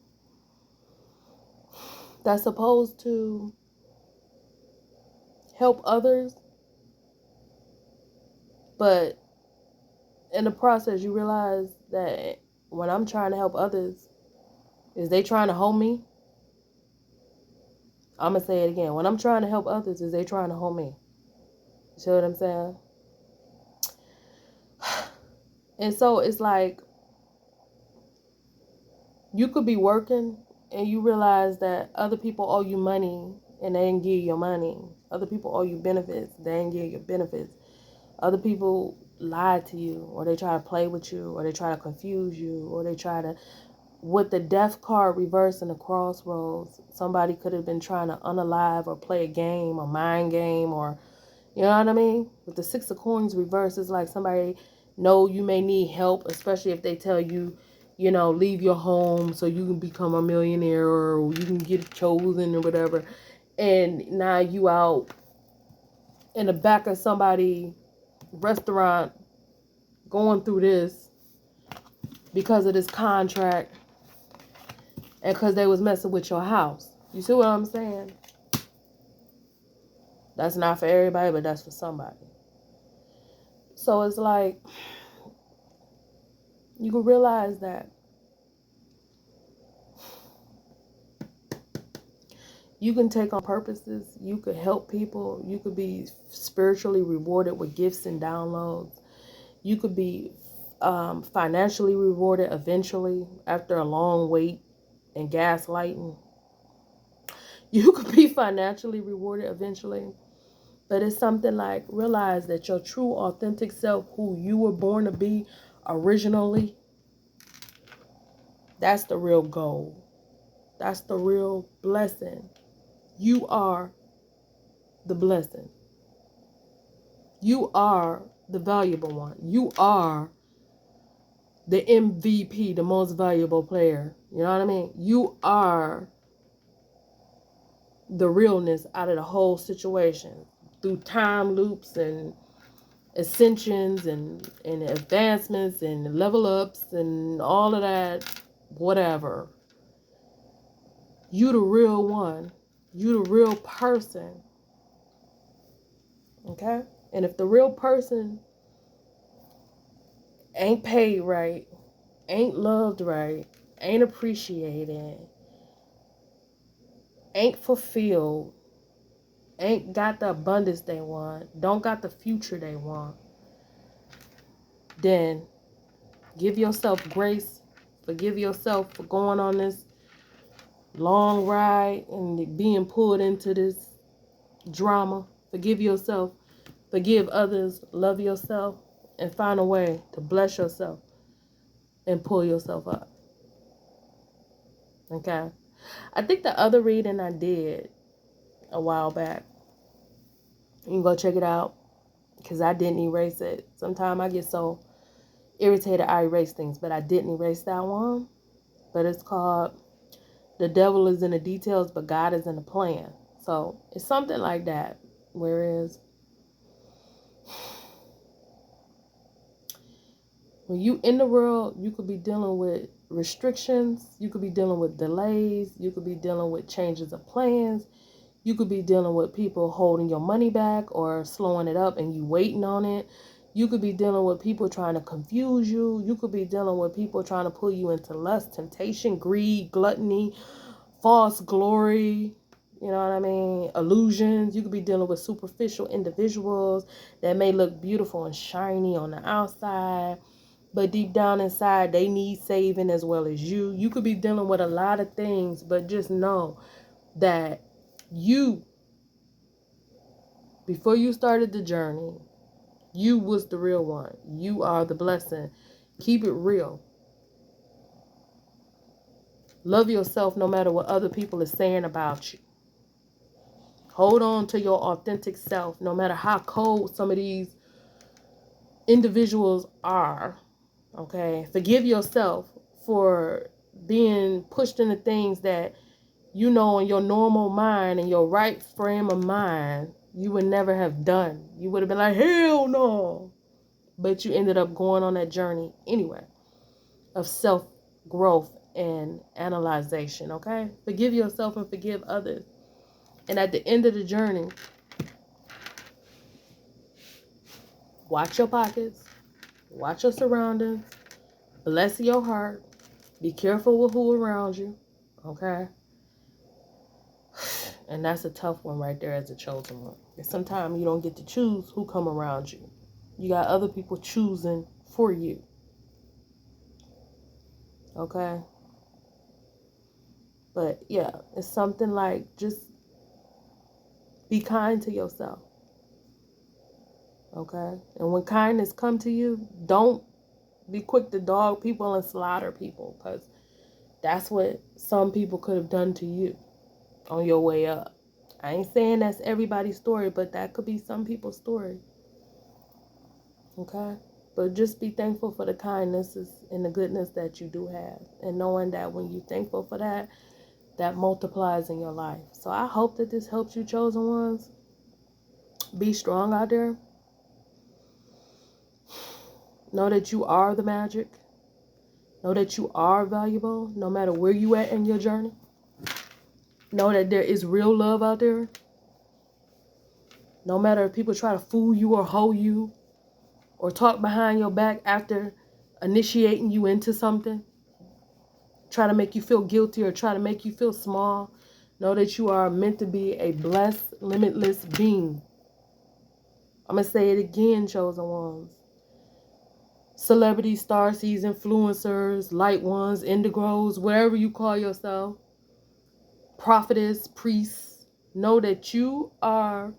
That's supposed to help others. But in the process, you realize that when I'm trying to help others, is they trying to hold me? I'm going to say it again. When I'm trying to help others, is they trying to hold me? You see what I'm saying? And so it's like, you could be working and you realize that other people owe you money and they didn't give you your money. Other people owe you benefits. They didn't give you your benefits. Other people lie to you, or they try to play with you, or they try to confuse you, or they try to, with the death card reverse in the crossroads, somebody could have been trying to unalive or play a game, a mind game, or, you know what I mean? With the 6 of Coins reverse, it's like somebody know you may need help, especially if they tell you, you know, leave your home so you can become a millionaire, or you can get chosen or whatever. And now you out in the back of somebody restaurant going through this because of this contract and because they was messing with your house. You see what I'm saying? That's not for everybody, but that's for somebody. So it's like, you can realize that you can take on purposes, you could help people, you could be spiritually rewarded with gifts and downloads. You could be financially rewarded eventually after a long wait and gaslighting. You could be financially rewarded eventually. But it's something like, realize that your true authentic self, who you were born to be originally, that's the real goal. That's the real blessing. You are the blessing. You are the valuable one. You are the MVP, the most valuable player. You know what I mean? You are the realness out of the whole situation through time loops and ascensions and advancements and level ups and all of that, whatever. You the real one. You the real person. Okay? And if the real person ain't paid right, ain't loved right, ain't appreciated, ain't fulfilled, ain't got the abundance they want, don't got the future they want, then give yourself grace. Forgive yourself for going on this long ride and being pulled into this drama. Forgive yourself. Forgive others. Love yourself. And find a way to bless yourself and pull yourself up. Okay? I think the other reading I did a while back, you can go check it out, because I didn't erase it. Sometimes I get so irritated I erase things, but I didn't erase that one. But it's called The Devil is in the Details, but God is in the Plan. So it's something like that. Whereas when you in the world, you could be dealing with restrictions, you could be dealing with delays, you could be dealing with changes of plans, you could be dealing with people holding your money back or slowing it up and you waiting on it. You could be dealing with people trying to confuse you. You could be dealing with people trying to pull you into lust, temptation, greed, gluttony, false glory, you know what I mean, illusions. You could be dealing with superficial individuals that may look beautiful and shiny on the outside, but deep down inside, they need saving as well as you. You could be dealing with a lot of things, but just know that you, before you started the journey, You was the real one. You are the blessing. Keep it real. Love yourself no matter what other people are saying about you. Hold on to your authentic self no matter how cold some of these individuals are. Okay? Forgive yourself for being pushed into things that you know in your normal mind and your right frame of mind you would never have done. You would have been like, hell no. But you ended up going on that journey anyway of self-growth and analyzation, okay? Forgive yourself and forgive others. And at the end of the journey, watch your pockets, watch your surroundings, bless your heart, be careful with who around you, okay? And that's a tough one right there as a chosen one. And sometimes you don't get to choose who come around you. You got other people choosing for you. Okay? But yeah, it's something like just be kind to yourself. Okay? And when kindness come to you, don't be quick to dog people and slaughter people, because that's what some people could have done to you on your way up. I ain't saying that's everybody's story, but that could be some people's story. Okay? But just be thankful for the kindnesses and the goodness that you do have. And knowing that when you're thankful for that, that multiplies in your life. So I hope that this helps you, chosen ones. Be strong out there. Know that you are the magic. Know that you are valuable no matter where you at in your journey. Know that there is real love out there. No matter if people try to fool you or hold you or talk behind your back after initiating you into something, try to make you feel guilty or try to make you feel small, know that you are meant to be a blessed, limitless being. I'm going to say it again, chosen ones. Celebrities, star seeds, influencers, light ones, indigos, whatever you call yourself, prophetess, priests, know that you are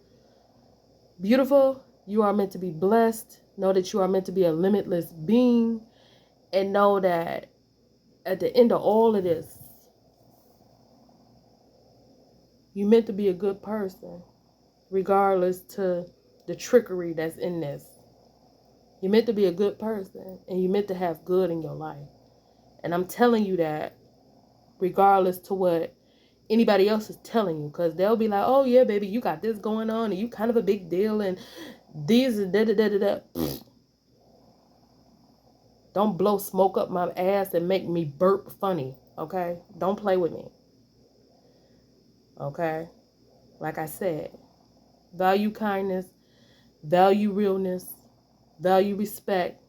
beautiful. You are meant to be blessed. Know that you are meant to be a limitless being. And know that at the end of all of this, you're meant to be a good person, regardless to the trickery that's in this. You're meant to be a good person, and you're meant to have good in your life. And I'm telling you that regardless to what anybody else is telling you, because they'll be like, oh yeah, baby, you got this going on, and you kind of a big deal, and these and da-da-da-da-da. Don't blow smoke up my ass and make me burp funny, okay? Don't play with me, okay? Like I said, value kindness, value realness, value respect.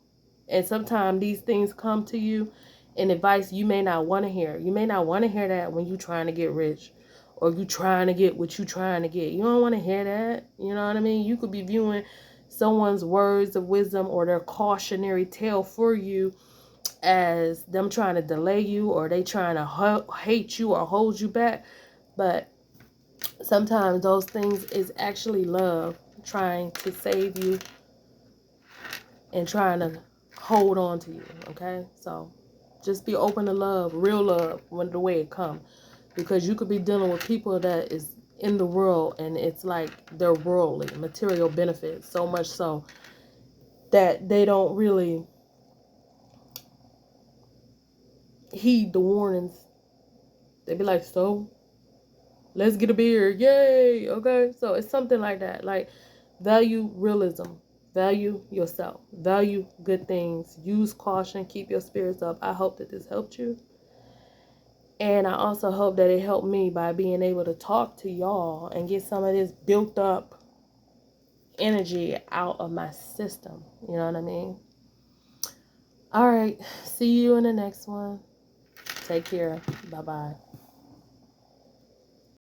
And sometimes these things come to you in advice you may not want to hear. You may not want to hear that when you're trying to get rich or you trying to get what you're trying to get. You don't want to hear that. You know what I mean? You could be viewing someone's words of wisdom or their cautionary tale for you as them trying to delay you, or they trying to hate you or hold you back. But sometimes those things is actually love trying to save you and trying to hold on to you, okay? So just be open to love, real love, when the way it comes. Because you could be dealing with people that is in the world and it's like they're worldly, material benefits, so much so that they don't really heed the warnings. They be like, so let's get a beer, yay, okay? So it's something like that. Like, value realism, value yourself, value good things, use caution, keep your spirits up. I hope that this helped you, and I also hope that it helped me by being able to talk to y'all and get some of this built up energy out of my system. You know what I mean? All right, see you in the next one. Take care. Bye-bye.